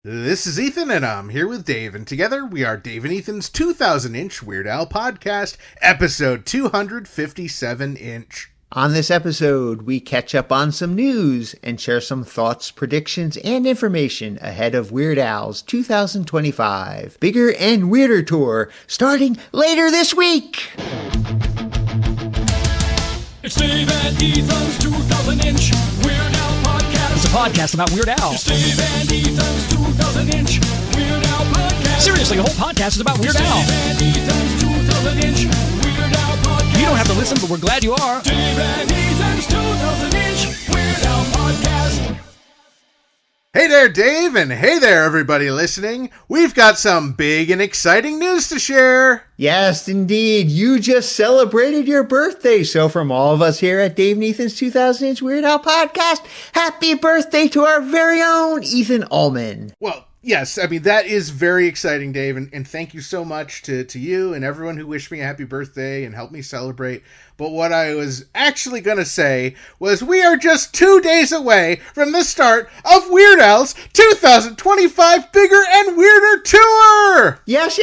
This is Ethan, and I'm here with Dave, and together we are Dave and Ethan's 2000-inch Weird Al podcast, episode 257-inch. On this episode, we catch up on some news and share some thoughts, predictions, and information ahead of Weird Al's 2025 Bigger and Weirder Tour, starting later this week. It's Dave and Ethan's 2000-inch Weird Al podcast. It's a podcast about Weird Al. It's Dave and Ethan's 2000-inch Weird Al podcast. Seriously, the whole podcast is about Weird It's Al. Dave and Ethan's 2000-inch Weird Al podcast. You don't have to listen, but we're glad you are. Dave and Ethan's 2000-inch Weird Al podcast. Hey there, Dave, and hey there, everybody listening. We've got some big and exciting news to share. Yes, indeed. You just celebrated your birthday. So from all of us here at Dave and Ethan's 2000-inch Weird Al podcast, happy birthday to our very own Ethan Allman. Well, yes, I mean, that is very exciting, Dave, and thank you so much to you and everyone who wished me a happy birthday and helped me celebrate. But what I was actually going to say was we are just 2 days away from the start of Weird Al's 2025 Bigger and Weirder Tour! Yes.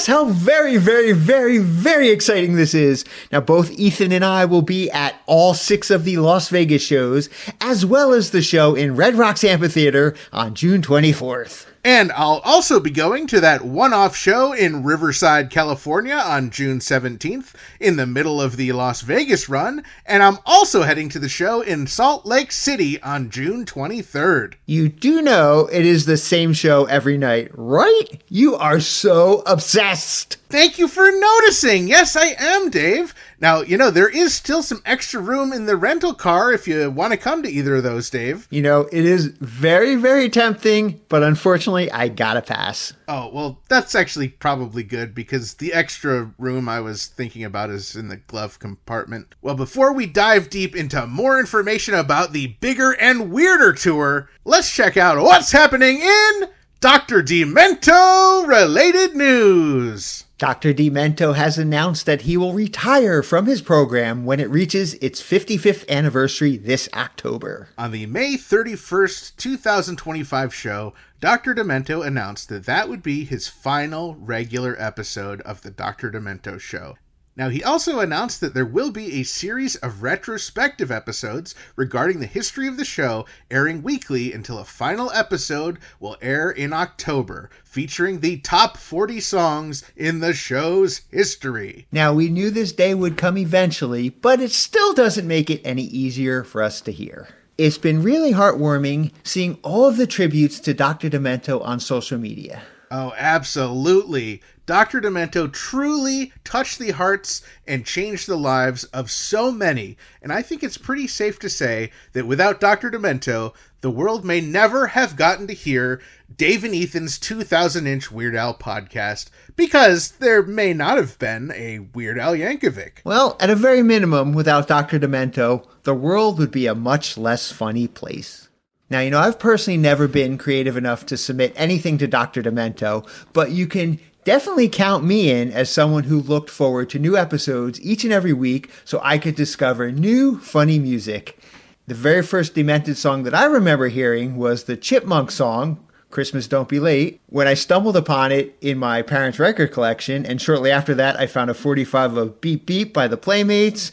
How very, very, very, very exciting this is. Now, both Ethan and I will be at all 6 of the Las Vegas shows, as well as the show in Red Rocks Amphitheater on June 24th. And I'll also be going to that one-off show in Riverside, California on June 17th in the middle of the Las Vegas run. And I'm also heading to the show in Salt Lake City on June 23rd. You do know it is the same show every night, right? You are so obsessed. Thank you for noticing. Yes, I am, Dave. Now, you know, there is still some extra room in the rental car if you want to come to either of those, Dave. You know, it is very, very tempting, but unfortunately, I gotta pass. Oh, well, that's actually probably good because the extra room I was thinking about is in the glove compartment. Well, before we dive deep into more information about the Bigger and Weirder Tour, let's check out what's happening in Dr. Demento-related news. Dr. Demento has announced that he will retire from his program when it reaches its 55th anniversary this October. On the May 31st, 2025 show, Dr. Demento announced that would be his final regular episode of the Dr. Demento Show. Now, he also announced that there will be a series of retrospective episodes regarding the history of the show airing weekly until a final episode will air in October, featuring the top 40 songs in the show's history. Now, we knew this day would come eventually, but it still doesn't make it any easier for us to hear. It's been really heartwarming seeing all of the tributes to Dr. Demento on social media. Oh, absolutely. Dr. Demento truly touched the hearts and changed the lives of so many, and I think it's pretty safe to say that without Dr. Demento, the world may never have gotten to hear Dave and Ethan's 2000-inch Weird Al podcast, because there may not have been a Weird Al Yankovic. Well, at a very minimum, without Dr. Demento, the world would be a much less funny place. Now, you know, I've personally never been creative enough to submit anything to Dr. Demento, but you can definitely count me in as someone who looked forward to new episodes each and every week so I could discover new, funny music. The very first Demented song that I remember hearing was the Chipmunk song, Christmas Don't Be Late, when I stumbled upon it in my parents' record collection, and shortly after that I found a 45 of Beep Beep by the Playmates.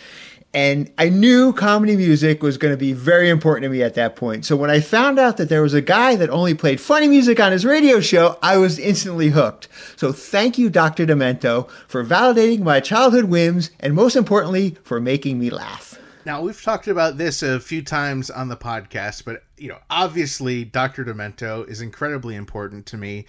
And I knew comedy music was going to be very important to me at that point. So when I found out that there was a guy that only played funny music on his radio show, I was instantly hooked. So thank you, Dr. Demento, for validating my childhood whims and most importantly, for making me laugh. Now, we've talked about this a few times on the podcast, but, you know, obviously Dr. Demento is incredibly important to me.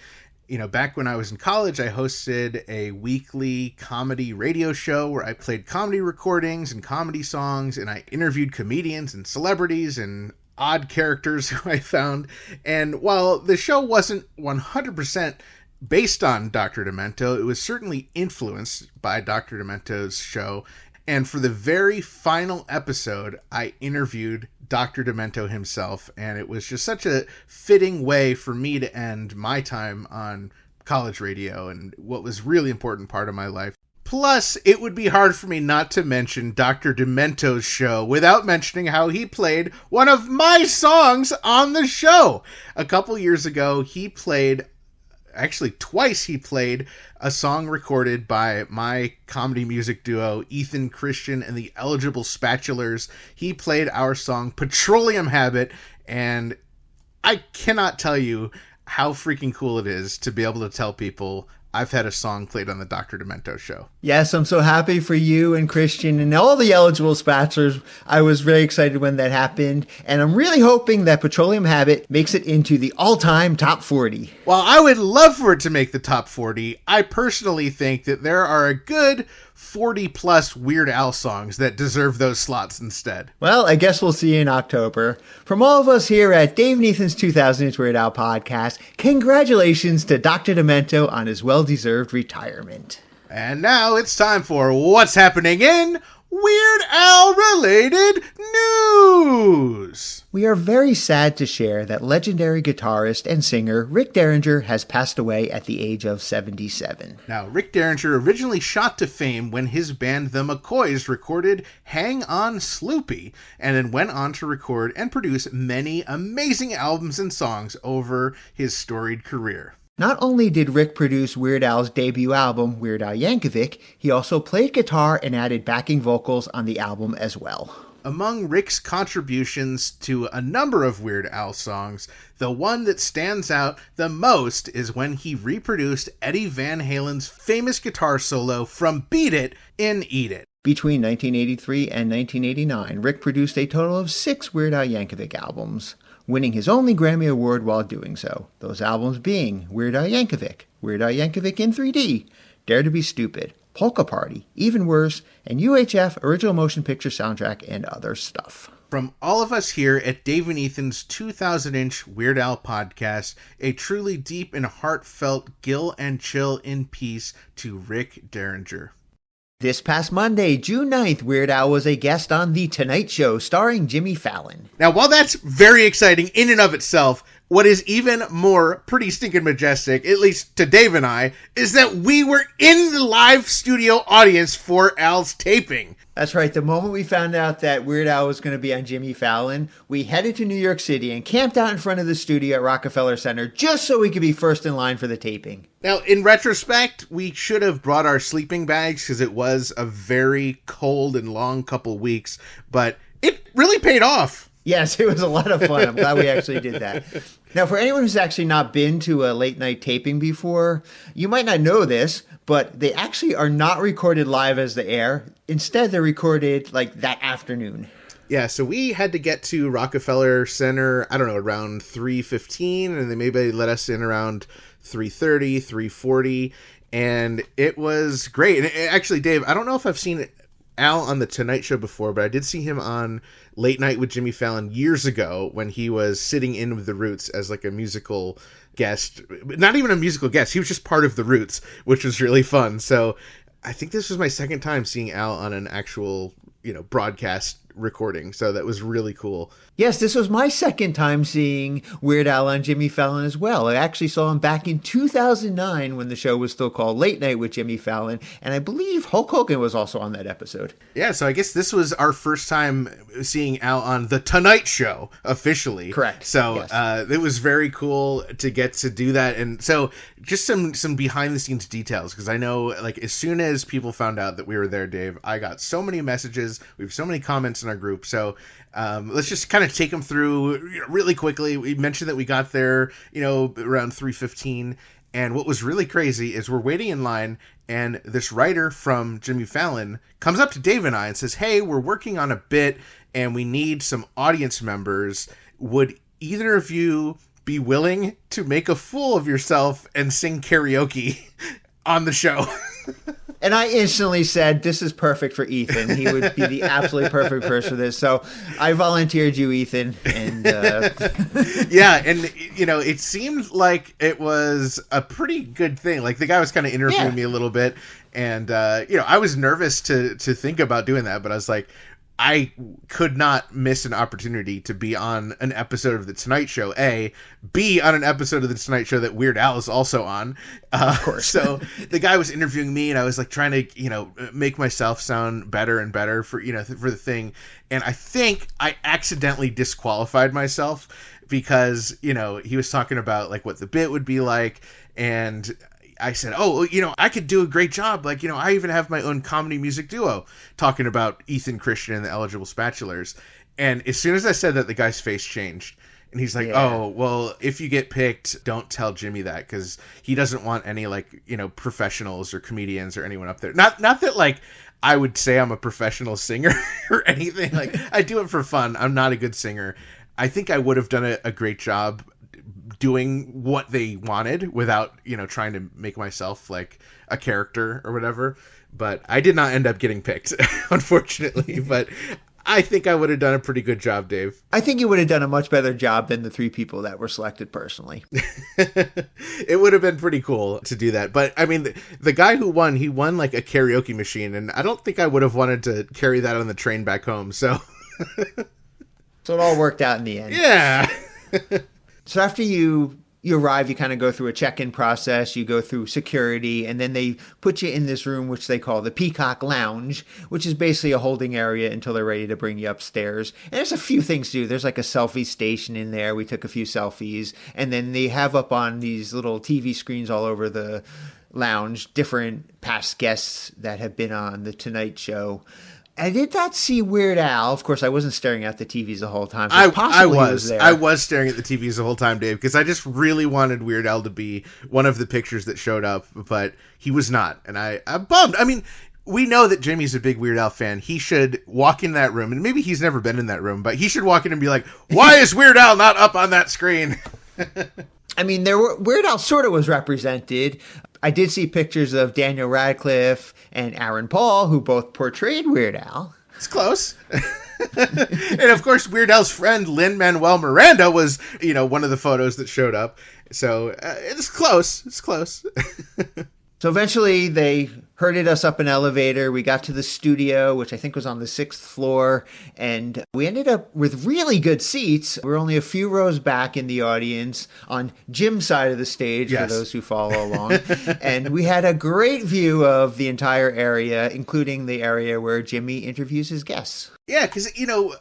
You know, back when I was in college, I hosted a weekly comedy radio show where I played comedy recordings and comedy songs, and I interviewed comedians and celebrities and odd characters who I found. And while the show wasn't 100% based on Dr. Demento, it was certainly influenced by Dr. Demento's show. And for the very final episode, I interviewed Dr. Demento himself, and it was just such a fitting way for me to end my time on college radio and what was really important part of my life. Plus, it would be hard for me not to mention Dr. Demento's show without mentioning how he played one of my songs on the show. A couple years ago, he played, actually twice he played, a song recorded by my comedy music duo, Ethan Christian and the Eligible Spatulars. He played our song Petroleum Habit, and I cannot tell you how freaking cool it is to be able to tell people I've had a song played on the Dr. Demento show. Yes, I'm so happy for you and Christian and all the Eligible Spatulars. I was very excited when that happened, and I'm really hoping that Petroleum Habit makes it into the all-time top 40. While I would love for it to make the top 40, I personally think that there are a good 40-plus Weird Al songs that deserve those slots instead. Well, I guess we'll see you in October. From all of us here at Dave and Ethan's 2000 Weird Al podcast, congratulations to Dr. Demento on his well-deserved retirement. And now it's time for what's happening in Weird Al-related news. We are very sad to share that legendary guitarist and singer Rick Derringer has passed away at the age of 77. Now, Rick Derringer originally shot to fame when his band The McCoys recorded Hang On Sloopy, and then went on to record and produce many amazing albums and songs over his storied career. Not only did Rick produce Weird Al's debut album, Weird Al Yankovic, he also played guitar and added backing vocals on the album as well. Among Rick's contributions to a number of Weird Al songs, the one that stands out the most is when he reproduced Eddie Van Halen's famous guitar solo from Beat It in Eat It. Between 1983 and 1989, Rick produced a total of 6 Weird Al Yankovic albums, winning his only Grammy Award while doing so. Those albums being Weird Al Yankovic in 3D, Dare to Be Stupid, Polka Party, Even Worse, and UHF Original Motion Picture Soundtrack and other stuff. From all of us here at Dave and Ethan's 2000-inch Weird Al podcast, a truly deep and heartfelt gill and chill in peace to Rick Derringer. This past Monday, June 9th, Weird Al was a guest on The Tonight Show starring Jimmy Fallon. Now, while that's very exciting in and of itself, what is even more pretty stinking majestic, at least to Dave and I, is that we were in the live studio audience for Al's taping. That's right. The moment we found out that Weird Al was going to be on Jimmy Fallon, we headed to New York City and camped out in front of the studio at Rockefeller Center just so we could be first in line for the taping. Now, in retrospect, we should have brought our sleeping bags because it was a very cold and long couple weeks, but it really paid off. Yes, it was a lot of fun. I'm glad we actually did that. Now, for anyone who's actually not been to a late night taping before, you might not know this, but they actually are not recorded live as they air. Instead, they're recorded like that afternoon. Yeah, so we had to get to Rockefeller Center, I don't know, around 3:15, and they maybe let us in around 3:30, 3:40, and it was great. And actually, Dave, I don't know if I've seen Al on The Tonight Show before, but I did see him on Late Night with Jimmy Fallon years ago when he was sitting in with the Roots as like a musical guest. Not even a musical guest, he was just part of the Roots, which was really fun. So I think this was my second time seeing Al on an actual, broadcast recording. So that was really cool. Yes, this was my second time seeing Weird Al on Jimmy Fallon as well. I actually saw him back in 2009 when the show was still called Late Night with Jimmy Fallon, and I believe Hulk Hogan was also on that episode. Yeah, so I guess this was our first time seeing Al on The Tonight Show officially. Correct. So yes. It was very cool to get to do that. And so just some behind the scenes details, because I know like as soon as people found out that we were there, Dave, I got so many messages. We have so many comments in our group. So let's just kind of take them through really quickly. We mentioned that we got there, around 3:15. And what was really crazy is we're waiting in line, and this writer from Jimmy Fallon comes up to Dave and I and says, "Hey, we're working on a bit, and we need some audience members. Would either of you be willing to make a fool of yourself and sing karaoke on the show?" And I instantly said, this is perfect for Ethan. He would be the absolutely perfect person for this. So I volunteered you, Ethan. And yeah, and it seemed like it was a pretty good thing. Like the guy was kind of interviewing me a little bit, and I was nervous to think about doing that, but I was like, I could not miss an opportunity to be on an episode of The Tonight Show, A, B, on an episode of The Tonight Show that Weird Al is also on. Of course. So the guy was interviewing me, and I was like trying to, make myself sound better and better for the thing. And I think I accidentally disqualified myself because, he was talking about like what the bit would be like. And I said, I could do a great job. Like, I even have my own comedy music duo talking about Ethan Christian and the Eligible Spatulars. And as soon as I said that, the guy's face changed. And he's like, oh, well, if you get picked, don't tell Jimmy that, because he doesn't want any, professionals or comedians or anyone up there. Not that, I would say I'm a professional singer or anything. Like, I do it for fun. I'm not a good singer. I think I would have done a great job doing what they wanted without, trying to make myself like a character or whatever. But I did not end up getting picked, unfortunately. But I think I would have done a pretty good job, Dave. I think you would have done a much better job than the 3 people that were selected personally. It would have been pretty cool to do that. But I mean, the guy who won, he won like a karaoke machine. And I don't think I would have wanted to carry that on the train back home. So it all worked out in the end. Yeah. So after you arrive, you kind of go through a check-in process, you go through security, and then they put you in this room, which they call the Peacock Lounge, which is basically a holding area until they're ready to bring you upstairs. And there's a few things to do. There's like a selfie station in there. We took a few selfies. And then they have up on these little TV screens all over the lounge different past guests that have been on The Tonight Show. I did not see Weird Al. Of course, I wasn't staring at the TVs the whole time. So I was. There. I was staring at the TVs the whole time, Dave, because I just really wanted Weird Al to be one of the pictures that showed up, but he was not. And I'm bummed. I mean, we know that Jimmy's a big Weird Al fan. He should walk in that room, and maybe he's never been in that room, but he should walk in and be like, why is Weird Al not up on that screen? I mean, Weird Al sort of was represented. I did see pictures of Daniel Radcliffe and Aaron Paul, who both portrayed Weird Al. It's close. And of course, Weird Al's friend Lin-Manuel Miranda was, one of the photos that showed up. So it's close. It's close. So eventually they herded us up an elevator. We got to the studio, which I think was on the 6th floor. And we ended up with really good seats. We were only a few rows back in the audience on Jim's side of the stage, yes, for those who follow along. And we had a great view of the entire area, including the area where Jimmy interviews his guests. Yeah, because,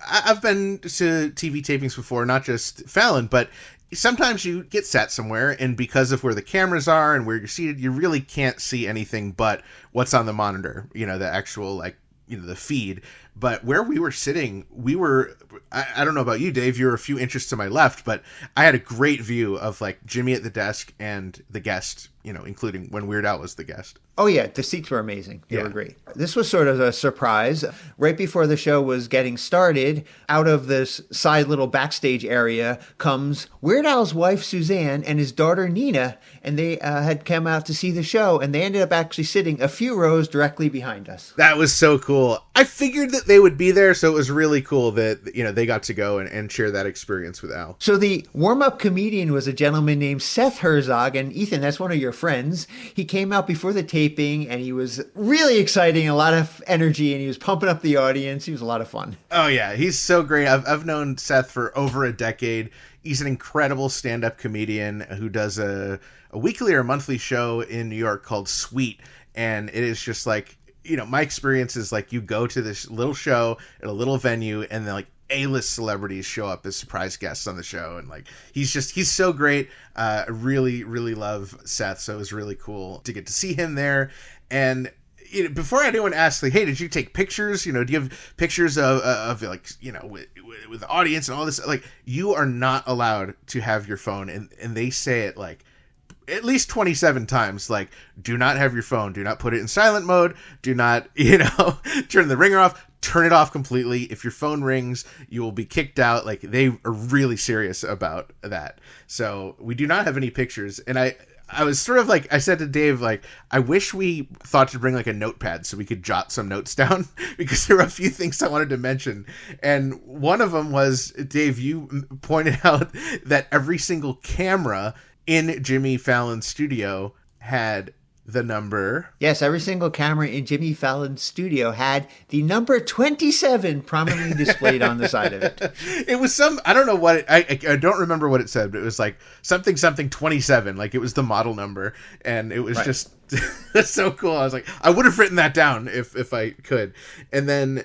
I've been to TV tapings before, not just Fallon, but sometimes you get sat somewhere, and because of where the cameras are and where you're seated, you really can't see anything but what's on the monitor, the actual, the feed. But where we were sitting, I don't know about you, Dave, you were a few inches to my left, but I had a great view of Jimmy at the desk and the guest, including when Weird Al was the guest. Oh, yeah. The seats were amazing. They were great. This was sort of a surprise. Right before the show was getting started, out of this side little backstage area comes Weird Al's wife, Suzanne, and his daughter, Nina. And they had come out to see the show. And they ended up actually sitting a few rows directly behind us. That was so cool. I figured that they would be there, so it was really cool that, they got to go and share that experience with Al. So the warm-up comedian was a gentleman named Seth Herzog. And Ethan, that's one of your friends. He came out before the taping, and he was really exciting, a lot of energy, and he was pumping up the audience. He was a lot of fun. Oh yeah, he's so great. I've known Seth for over a decade. He's an incredible stand-up comedian who does a weekly or monthly show in New York called Sweet, and it is just my experience is you go to this little show at a little venue, and then A-list celebrities show up as surprise guests on the show, and he's so great. I really, really love Seth, so it was really cool to get to see him there. And before anyone asks, hey, did you take pictures? Do you have pictures of with the audience and all this? You are not allowed to have your phone, and they say it at least 27 times, do not have your phone, do not put it in silent mode, do not, turn the ringer off, turn it off completely. If your phone rings, you will be kicked out. They are really serious about that. So we do not have any pictures. And I was sort of I said to Dave, I wish we thought to bring a notepad so we could jot some notes down, because there were a few things I wanted to mention. And one of them was, Dave, you pointed out that every single camera in Jimmy Fallon's studio had the number. Yes, every single camera in Jimmy Fallon's studio had the number 27 prominently displayed on the side of it. It was I don't know what, I don't remember what it said, but it was like something 27, like it was the model number. And it was just so cool. I was like, I would have written that down if I could. And then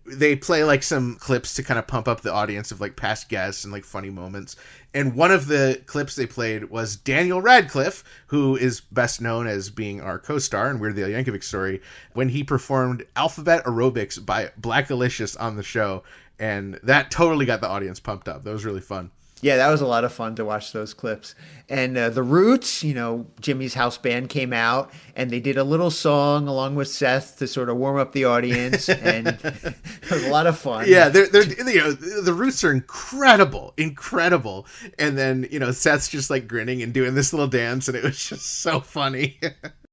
they play like some clips to kind of pump up the audience of like past guests and like funny moments. And one of the clips they played was Daniel Radcliffe, who is best known as being our co-star in Weird the Al Yankovic Story, when he performed Alphabet Aerobics by Black Alicious on the show. And that totally got the audience pumped up. That was really fun. Yeah, that was a lot of fun to watch those clips. And the Roots, Jimmy's house band came out and they did a little song along with Seth to sort of warm up the audience. And it was a lot of fun. Yeah, they're the Roots are incredible. And then, Seth's just like grinning and doing this little dance, and it was just so funny.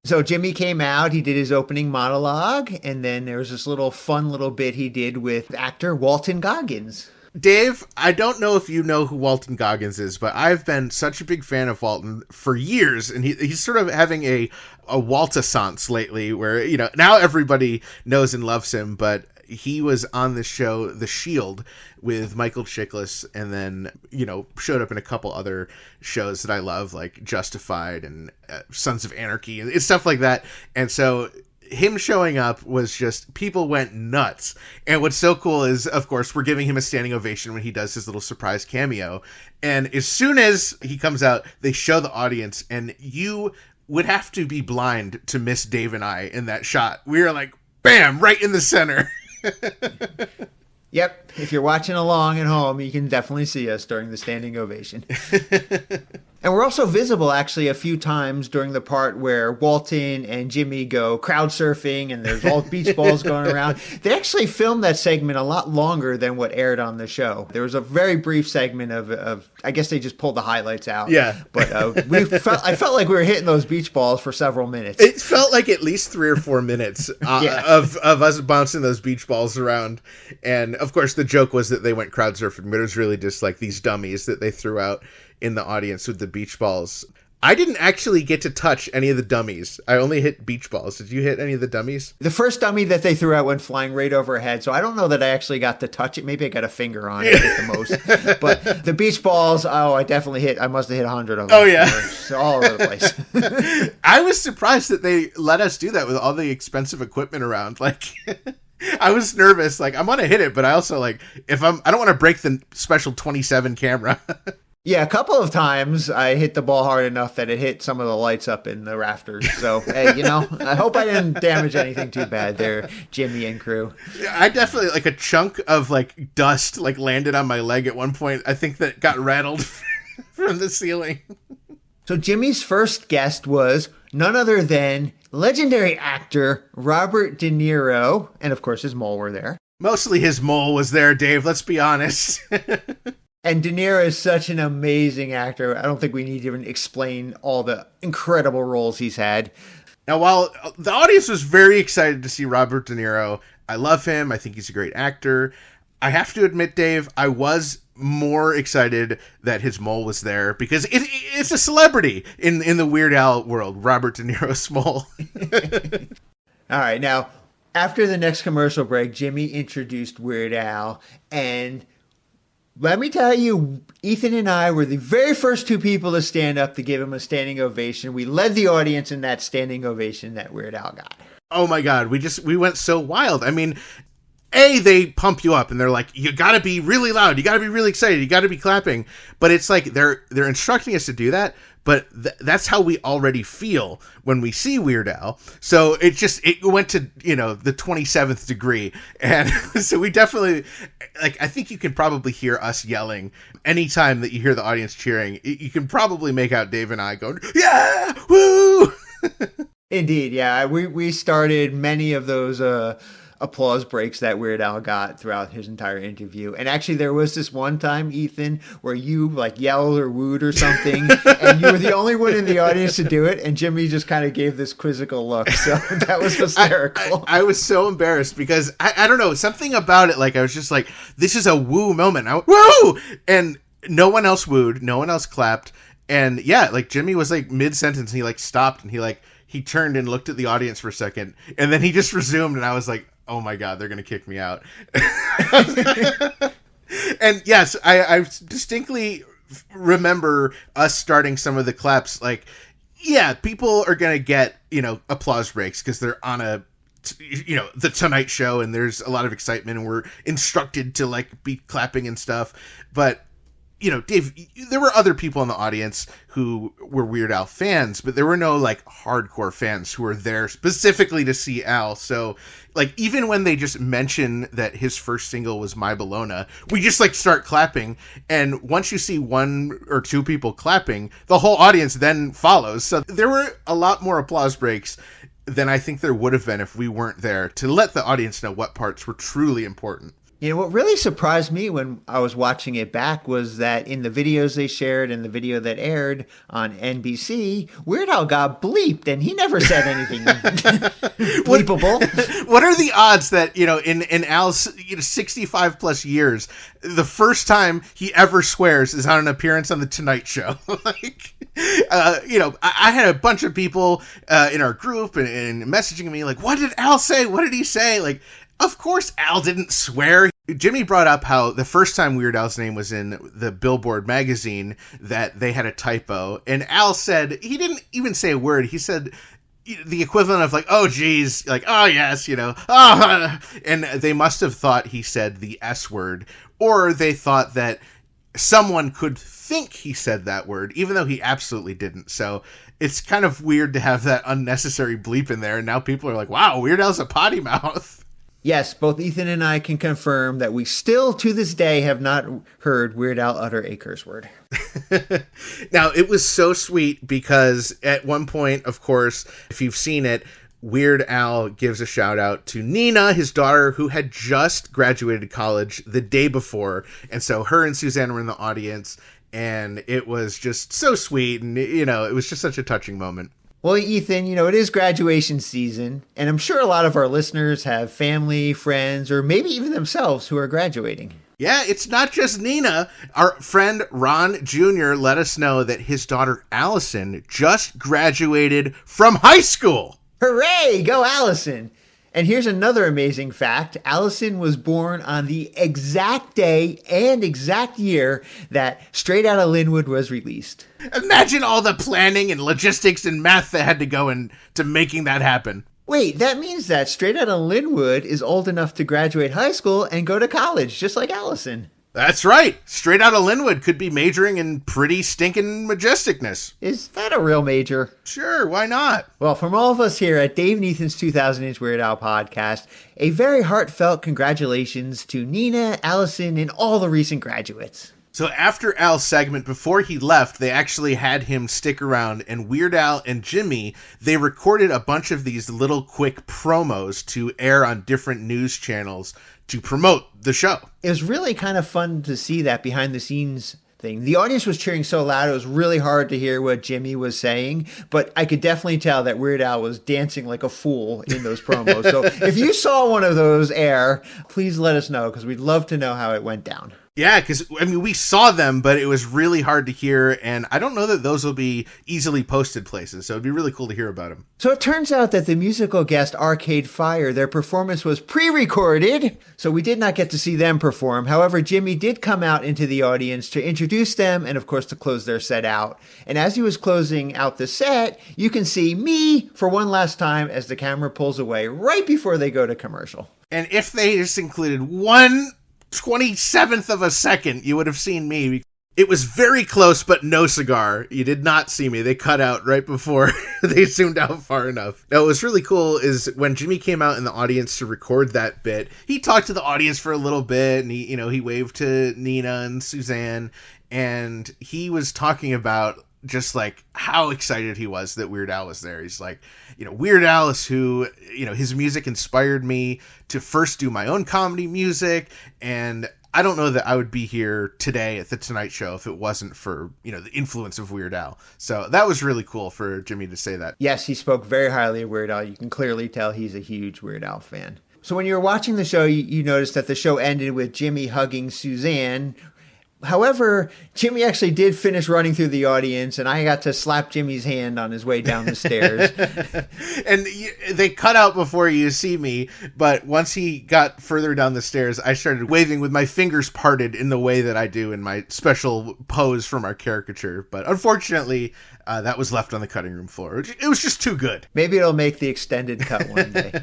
So Jimmy came out, he did his opening monologue, and then there was this fun little bit he did with actor Walton Goggins. Dave, I don't know if you know who Walton Goggins is, but I've been such a big fan of Walton for years, and he's sort of having a Waltaissance lately where, now everybody knows and loves him, but he was on the show The Shield with Michael Chiklis, and then, showed up in a couple other shows that I love, like Justified and Sons of Anarchy and stuff like that. And so him showing up was just, people went nuts. And what's so cool is, of course, we're giving him a standing ovation when he does his little surprise cameo. And as soon as he comes out, they show the audience, and you would have to be blind to miss Dave and I in that shot. We were like, bam, right in the center. Yep. If you're watching along at home, you can definitely see us during the standing ovation. And we're also visible, actually, a few times during the part where Walton and Jimmy go crowd surfing and there's all beach balls going around. They actually filmed that segment a lot longer than what aired on the show. There was a very brief segment of I guess they just pulled the highlights out. Yeah. But I felt like we were hitting those beach balls for several minutes. It felt like at least 3 or 4 minutes of us bouncing those beach balls around. And, of course, the joke was that they went crowd surfing, but it was really just like these dummies that they threw out in the audience with the beach balls. I didn't actually get to touch any of the dummies. I only hit beach balls. Did you hit any of the dummies? The first dummy that they threw out went flying right overhead, so I don't know that I actually got to touch it. Maybe I got a finger on it at the most. But the beach balls, I definitely hit. I must have hit 100 of them. Oh, yeah. All over the place. I was surprised that they let us do that with all the expensive equipment around. Like, I was nervous. Like, I want to hit it, but I also, I don't want to break the special 27 camera. Yeah, a couple of times I hit the ball hard enough that it hit some of the lights up in the rafters. So, hey, I hope I didn't damage anything too bad there, Jimmy and crew. I definitely, a chunk of, dust, landed on my leg at one point. I think that got rattled from the ceiling. So Jimmy's first guest was none other than legendary actor Robert De Niro. And, of course, his mole were there. Mostly his mole was there, Dave. Let's be honest. And De Niro is such an amazing actor. I don't think we need to even explain all the incredible roles he's had. Now, while the audience was very excited to see Robert De Niro, I love him. I think he's a great actor. I have to admit, Dave, I was more excited that his mole was there because it's a celebrity in the Weird Al world, Robert De Niro's mole. All right. Now, after the next commercial break, Jimmy introduced Weird Al, and let me tell you, Ethan and I were the very first 2 people to stand up to give him a standing ovation. We led the audience in that standing ovation that Weird Al got. Oh my God, we went so wild. I mean, they pump you up and they're like, you gotta be really loud, you gotta be really excited, you gotta be clapping. But it's like they're instructing us to do that, but that's how we already feel when we see Weird Al. So it went to, the 27th degree. And so we definitely, I think you can probably hear us yelling anytime that you hear the audience cheering. You can probably make out Dave and I going, yeah, woo! Indeed, yeah. We started many of those applause breaks that Weird Al got throughout his entire interview. And actually there was this one time, Ethan, where you yelled or wooed or something, and you were the only one in the audience to do it, and Jimmy just kind of gave this quizzical look. So that was hysterical. I was so embarrassed because I don't know, something about it, I was just like, this is a woo moment. Woo! And no one else wooed, no one else clapped. And yeah, like Jimmy was like mid-sentence and he like stopped and he turned and looked at the audience for a second and then he just resumed and I was like, oh my God, they're going to kick me out. And yes, I distinctly remember us starting some of the claps. Like, yeah, people are going to get, applause breaks because they're on the Tonight Show and there's a lot of excitement and we're instructed to like be clapping and stuff. But Dave, there were other people in the audience who were Weird Al fans, but there were no like hardcore fans who were there specifically to see Al. So like, even when they just mention that his first single was My Bologna, we just like start clapping. And once you see one or two people clapping, the whole audience then follows. So there were a lot more applause breaks than I think there would have been if we weren't there to let the audience know what parts were truly important. What really surprised me when I was watching it back was that in the videos they shared and the video that aired on NBC, Weird Al got bleeped and he never said anything bleepable. What are the odds that, in Al's 65 plus years, the first time he ever swears is on an appearance on The Tonight Show? I had a bunch of people in our group and messaging me like, what did Al say? What did he say? Like, of course Al didn't swear. Jimmy brought up how the first time Weird Al's name was in the Billboard magazine that they had a typo. And Al said, he didn't even say a word. He said the equivalent of like, oh, geez, like, oh, yes, oh. And they must have thought he said the S word, or they thought that someone could think he said that word, even though he absolutely didn't. So it's kind of weird to have that unnecessary bleep in there. And now people are like, wow, Weird Al's a potty mouth. Yes, both Ethan and I can confirm that we still, to this day, have not heard Weird Al utter a curse word. Now, it was so sweet because at one point, of course, if you've seen it, Weird Al gives a shout out to Nina, his daughter, who had just graduated college the day before. And so her and Suzanne were in the audience, and it was just so sweet. And, it was just such a touching moment. Well, Ethan, it is graduation season, and I'm sure a lot of our listeners have family, friends, or maybe even themselves who are graduating. Yeah, it's not just Nina. Our friend Ron Jr. let us know that his daughter Allison just graduated from high school. Hooray! Go Allison! And here's another amazing fact. Allison was born on the exact day and exact year that Straight Outta Linwood was released. Imagine all the planning and logistics and math that had to go into making that happen. Wait, that means that Straight Outta Linwood is old enough to graduate high school and go to college, just like Allison. That's right. Straight Outta Linwood could be majoring in pretty stinking majesticness. Is that a real major? Sure, why not? Well, from all of us here at Dave and Ethan's 2000-inch Weird Al podcast, a very heartfelt congratulations to Nina, Allison, and all the recent graduates. So after Al's segment, before he left, they actually had him stick around, and Weird Al and Jimmy, they recorded a bunch of these little quick promos to air on different news channels to promote the show. It was really kind of fun to see that behind the scenes thing. The audience was cheering so loud, it was really hard to hear what Jimmy was saying, but I could definitely tell that Weird Al was dancing like a fool in those promos. So if you saw one of those air, please let us know, because we'd love to know how it went down. Yeah, because, we saw them, but it was really hard to hear, and I don't know that those will be easily posted places, so it'd be really cool to hear about them. So it turns out that the musical guest Arcade Fire, their performance was pre-recorded, so we did not get to see them perform. However, Jimmy did come out into the audience to introduce them and, of course, to close their set out. And as he was closing out the set, you can see me for one last time as the camera pulls away right before they go to commercial. And if they just included 1/27th of a second, you would have seen me. It was very close, but no cigar. You did not see me. They cut out right before they zoomed out far enough. Now, what was really cool is when Jimmy came out in the audience to record that bit, he talked to the audience for a little bit, and he waved to Nina and Suzanne, and he was talking about just like how excited he was that Weird Al was there. He's like, Weird Al is who, his music inspired me to first do my own comedy music, and I don't know that I would be here today at the Tonight Show if it wasn't for, the influence of Weird Al. So that was really cool for Jimmy to say that. Yes, he spoke very highly of Weird Al. You can clearly tell he's a huge Weird Al fan. So when you were watching the show, you noticed that the show ended with Jimmy hugging Suzanne. However, Jimmy actually did finish running through the audience, and I got to slap Jimmy's hand on his way down the stairs. And they cut out before you see me, but once he got further down the stairs, I started waving with my fingers parted in the way that I do in my special pose from our caricature. But unfortunately, that was left on the cutting room floor. It was just too good. Maybe it'll make the extended cut one day.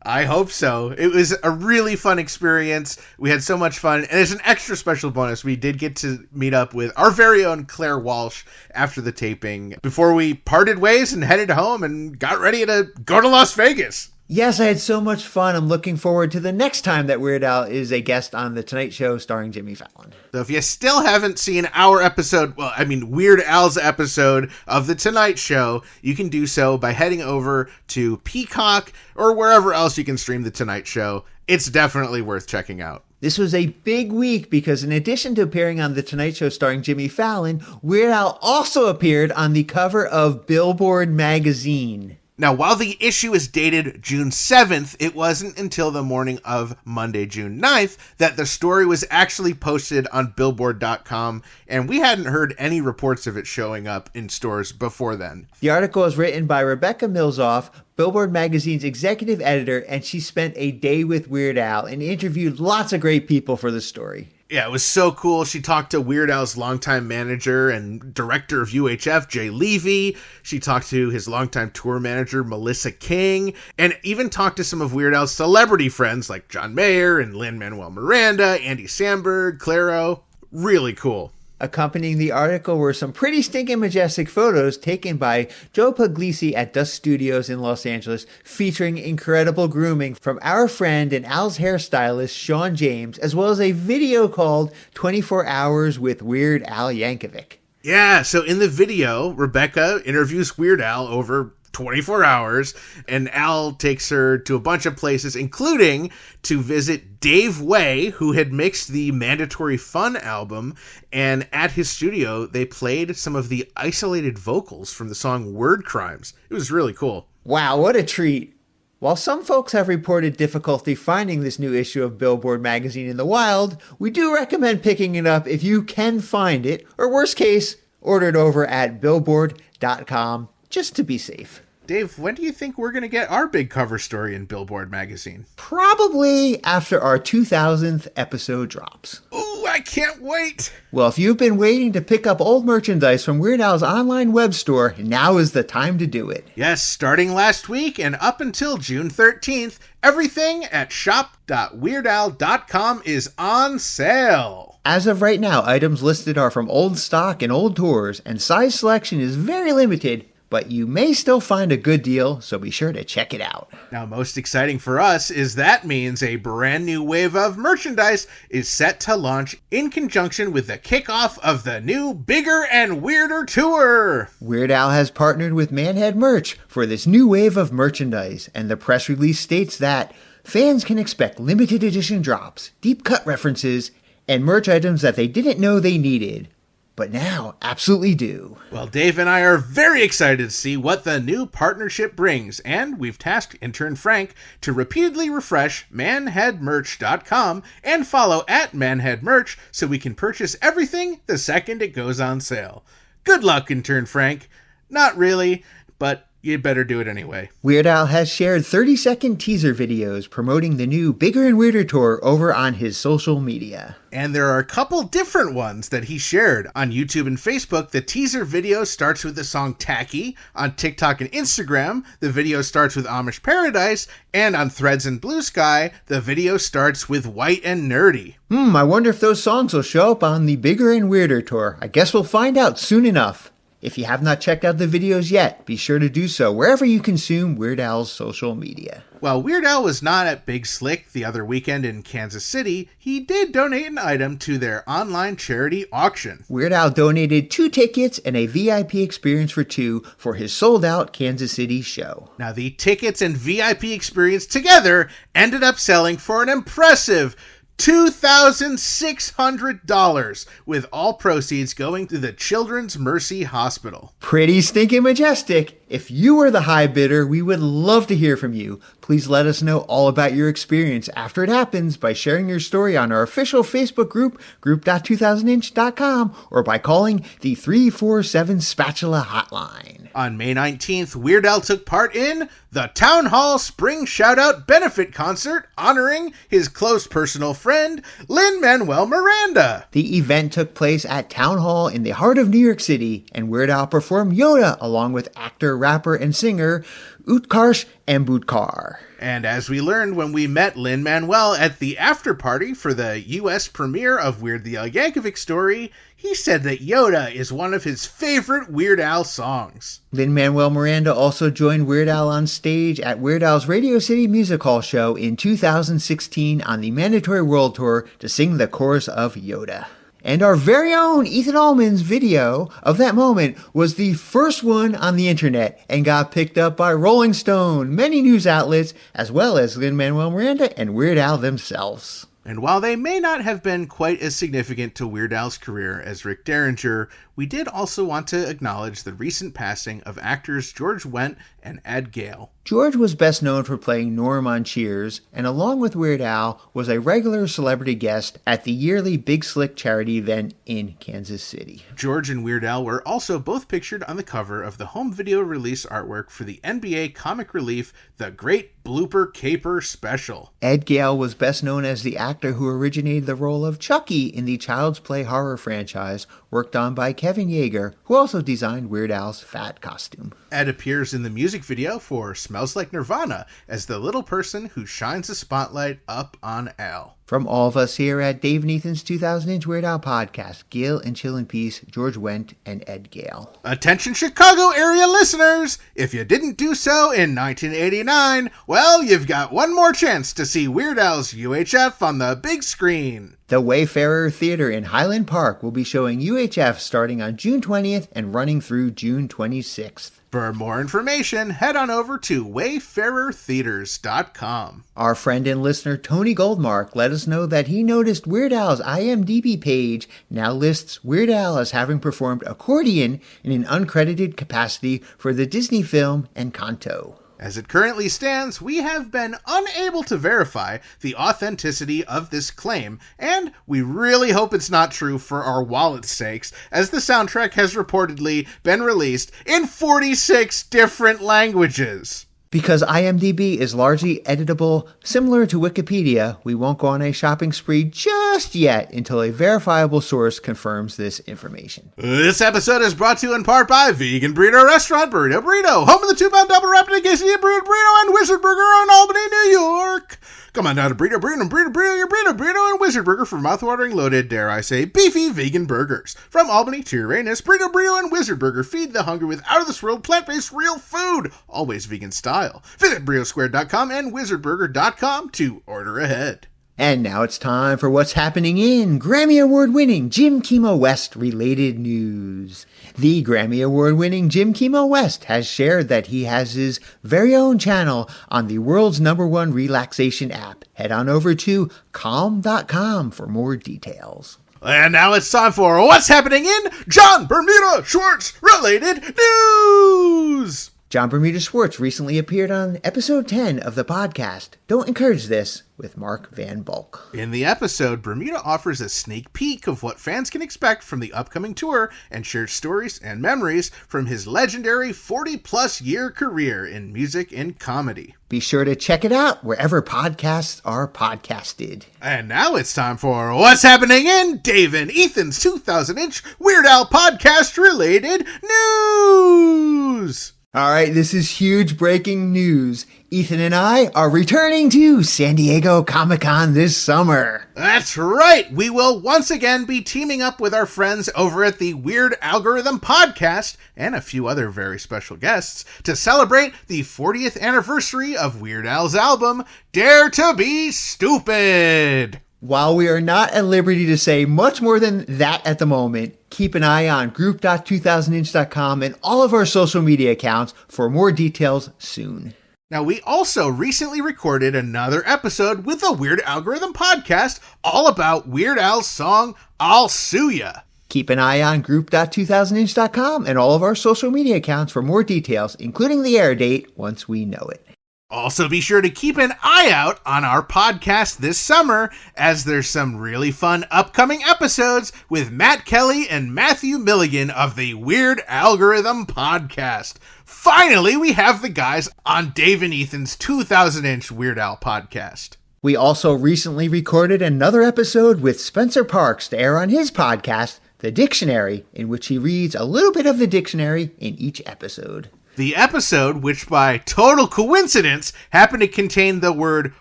I hope so. It was a really fun experience. We had so much fun. And as an extra special bonus, we did get to meet up with our very own Claire Walsh after the taping before we parted ways and headed home and got ready to go to Las Vegas. Yes, I had so much fun. I'm looking forward to the next time that Weird Al is a guest on The Tonight Show starring Jimmy Fallon. So if you still haven't seen our episode, Weird Al's episode of The Tonight Show, you can do so by heading over to Peacock or wherever else you can stream The Tonight Show. It's definitely worth checking out. This was a big week because in addition to appearing on The Tonight Show starring Jimmy Fallon, Weird Al also appeared on the cover of Billboard magazine. Now, while the issue is dated June 7th, it wasn't until the morning of Monday, June 9th, that the story was actually posted on Billboard.com, and we hadn't heard any reports of it showing up in stores before then. The article is written by Rebecca Milzoff, Billboard magazine's executive editor, and she spent a day with Weird Al and interviewed lots of great people for the story. Yeah, it was so cool. She talked to Weird Al's longtime manager and director of UHF, Jay Levy. She talked to his longtime tour manager, Melissa King, and even talked to some of Weird Al's celebrity friends like John Mayer and Lin-Manuel Miranda, Andy Samberg, Claro. Really cool. Accompanying the article were some pretty stinking majestic photos taken by Joe Puglisi at Dust Studios in Los Angeles, featuring incredible grooming from our friend and Al's hairstylist, Sean James, as well as a video called 24 Hours with Weird Al Yankovic. Yeah, so in the video, Rebecca interviews Weird Al over 24 hours, and Al takes her to a bunch of places, including to visit Dave Way, who had mixed the Mandatory Fun album, and at his studio, they played some of the isolated vocals from the song Word Crimes. It was really cool. Wow, what a treat. While some folks have reported difficulty finding this new issue of Billboard magazine in the wild, we do recommend picking it up if you can find it, or worst case, order it over at Billboard.com. Just to be safe. Dave, when do you think we're going to get our big cover story in Billboard magazine? Probably after our 2000th episode drops. Ooh, I can't wait! Well, if you've been waiting to pick up old merchandise from Weird Al's online web store, now is the time to do it. Yes, starting last week and up until June 13th, everything at shop.weirdal.com is on sale. As of right now, items listed are from old stock and old tours, and size selection is very limited, but you may still find a good deal, so be sure to check it out. Now, most exciting for us is that means a brand new wave of merchandise is set to launch in conjunction with the kickoff of the new Bigger and Weirder tour. Weird Al has partnered with Manhead Merch for this new wave of merchandise, and the press release states that fans can expect limited edition drops, deep cut references, and merch items that they didn't know they needed, but now absolutely do. Well, Dave and I are very excited to see what the new partnership brings, and we've tasked intern Frank to repeatedly refresh manheadmerch.com and follow at manheadmerch so we can purchase everything the second it goes on sale. Good luck, intern Frank. Not really, but you'd better do it anyway. Weird Al has shared 30-second teaser videos promoting the new Bigger and Weirder tour over on his social media. And there are a couple different ones that he shared. On YouTube and Facebook, the teaser video starts with the song Tacky. On TikTok and Instagram, the video starts with Amish Paradise. And on Threads and Blue Sky, the video starts with White and Nerdy. I wonder if those songs will show up on the Bigger and Weirder tour. I guess we'll find out soon enough. If you have not checked out the videos yet, be sure to do so wherever you consume Weird Al's social media. While Weird Al was not at Big Slick the other weekend in Kansas City, he did donate an item to their online charity auction. Weird Al donated 2 tickets and a VIP experience for 2 for his sold-out Kansas City show. Now, the tickets and VIP experience together ended up selling for an impressive $2,600, with all proceeds going to the Children's Mercy Hospital. Pretty stinking majestic. If you are the high bidder, we would love to hear from you. Please let us know all about your experience after it happens by sharing your story on our official Facebook group, group.2000inch.com, or by calling the 347 Spatula hotline. On May 19th, Weird Al took part in the Town Hall Spring Shoutout Benefit Concert honoring his close personal friend, Lin-Manuel Miranda. The event took place at Town Hall in the heart of New York City, and Weird Al performed Yoda along with actor, rapper, and singer Utkarsh Ambudkar. And as we learned when we met Lin-Manuel at the after party for the U.S. premiere of Weird the Al Yankovic Story, he said that Yoda is one of his favorite Weird Al songs. Lin-Manuel Miranda also joined Weird Al on stage at Weird Al's Radio City Music Hall show in 2016 on the Mandatory World Tour to sing the chorus of Yoda. And our very own Ethan Allman's video of that moment was the first one on the internet and got picked up by Rolling Stone, many news outlets, as well as Lin-Manuel Miranda and Weird Al themselves. And while they may not have been quite as significant to Weird Al's career as Rick Derringer, we did also want to acknowledge the recent passing of actors George Wendt and Ed Gale. George was best known for playing Norm on Cheers, and along with Weird Al, was a regular celebrity guest at the yearly Big Slick charity event in Kansas City. George and Weird Al were also both pictured on the cover of the home video release artwork for the NBA comic relief, The Great Blooper Caper Special. Ed Gale was best known as the actor who originated the role of Chucky in the Child's Play horror franchise, worked on by Kevin Yeager, who also designed Weird Al's Fat costume. Ed appears in the music video for Smells Like Nirvana as the little person who shines a spotlight up on Al. From all of us here at Dave and Ethan's 2000-inch Weird Al podcast, Gale and Chill in Peace, George Wendt, and Ed Gale. Attention Chicago area listeners! If you didn't do so in 1989, well, you've got one more chance to see Weird Al's UHF on the big screen. The Wayfarer Theater in Highland Park will be showing UHF starting on June 20th and running through June 26th. For more information, head on over to wayfarertheaters.com. Our friend and listener Tony Goldmark let us know that he noticed Weird Al's IMDb page now lists Weird Al as having performed accordion in an uncredited capacity for the Disney film Encanto. As it currently stands, we have been unable to verify the authenticity of this claim, and we really hope it's not true for our wallet's sakes, as the soundtrack has reportedly been released in 46 different languages. Because IMDb is largely editable, similar to Wikipedia, we won't go on a shopping spree just yet until a verifiable source confirms this information. This episode is brought to you in part by Vegan Burrito Restaurant, Burrito Burrito, home of the 2-pound double wrapped in quesadilla burrito and Wizard Burger in Albany, New York. Come on down to Burrito Burrito and your Burrito and Wizard Burger for mouthwatering, loaded, dare I say, beefy vegan burgers. From Albany to Uranus, Burrito and Wizard Burger feed the hungry with out-of-this-world plant-based real food, always vegan style. Visit BurritoSquare.com and WizardBurger.com to order ahead. And now it's time for what's happening in Grammy Award-winning Jim Kimo West related news. The Grammy Award-winning Jim Kimo West has shared that he has his very own channel on the world's #1 relaxation app. Head on over to calm.com for more details. And now it's time for what's happening in John Bermuda Schwartz related news. John Bermuda Schwartz recently appeared on episode 10 of the podcast, Don't Encourage This, with Mark Van Bulk. In the episode, Bermuda offers a sneak peek of what fans can expect from the upcoming tour and shares stories and memories from his legendary 40-plus year career in music and comedy. Be sure to check it out wherever podcasts are podcasted. And now it's time for what's happening in Dave and Ethan's 2000-inch Weird Al podcast related news. All right, this is huge breaking news. Ethan and I are returning to San Diego Comic-Con this summer. That's right. We will once again be teaming up with our friends over at the Weird Algorithm podcast and a few other very special guests to celebrate the 40th anniversary of Weird Al's album, Dare to Be Stupid. While we are not at liberty to say much more than that at the moment, keep an eye on group.2000inch.com and all of our social media accounts for more details soon. Now, we also recently recorded another episode with the Weird Algorithm podcast all about Weird Al's song, I'll Sue Ya. Keep an eye on group.2000inch.com and all of our social media accounts for more details, including the air date once we know it. Also, be sure to keep an eye out on our podcast this summer, as there's some really fun upcoming episodes with Matt Kelly and Matthew Milligan of the Weird Algorithm podcast. Finally, we have the guys on Dave and Ethan's 2000-inch Weird Al podcast. We also recently recorded another episode with Spencer Parks to air on his podcast, The Dictionary, in which he reads a little bit of the dictionary in each episode. The episode, which by total coincidence happened to contain the word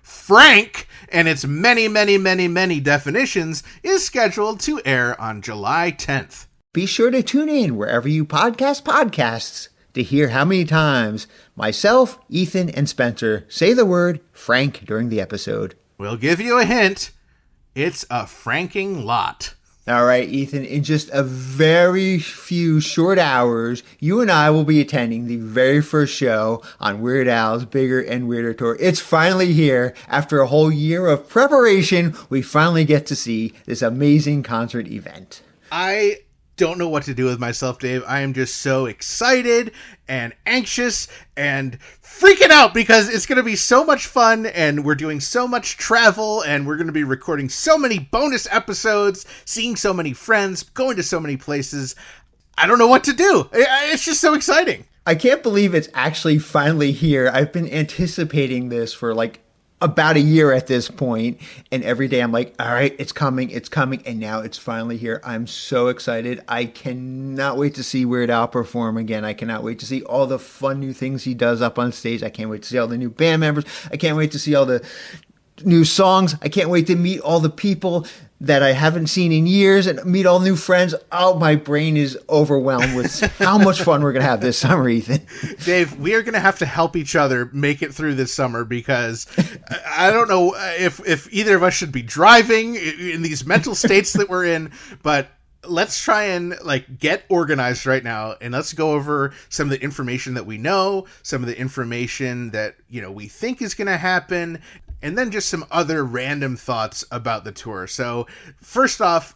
Frank and its many, many, many, many definitions, is scheduled to air on July 10th. Be sure to tune in wherever you podcasts to hear how many times myself, Ethan, and Spencer say the word Frank during the episode. We'll give you a hint. It's a franking lot. All right, Ethan, in just a very few short hours, you and I will be attending the very first show on Weird Al's Bigger and Weirder Tour. It's finally here. After a whole year of preparation, we finally get to see this amazing concert event. I don't know what to do with myself, Dave. I am just so excited and anxious and freaking out because it's going to be so much fun, and we're doing so much travel, and we're going to be recording so many bonus episodes, seeing so many friends, going to so many places. I don't know what to do. It's just so exciting. I can't believe it's actually finally here. I've been anticipating this for about a year at this point, and every day I'm like, all right, it's coming, and now it's finally here. I'm so excited. I cannot wait to see Weird Al perform again. I cannot wait to see all the fun new things he does up on stage. I can't wait to see all the new band members. I can't wait to see all the new songs. I can't wait to meet all the people that I haven't seen in years and meet all new friends. Oh, my brain is overwhelmed with how much fun we're going to have this summer, Ethan. Dave, we are going to have to help each other make it through this summer, because I don't know if either of us should be driving in these mental states that we're in, but let's try and get organized right now, and let's go over some of the information that we know, some of the information that, we think is going to happen, and then just some other random thoughts about the tour. So first off,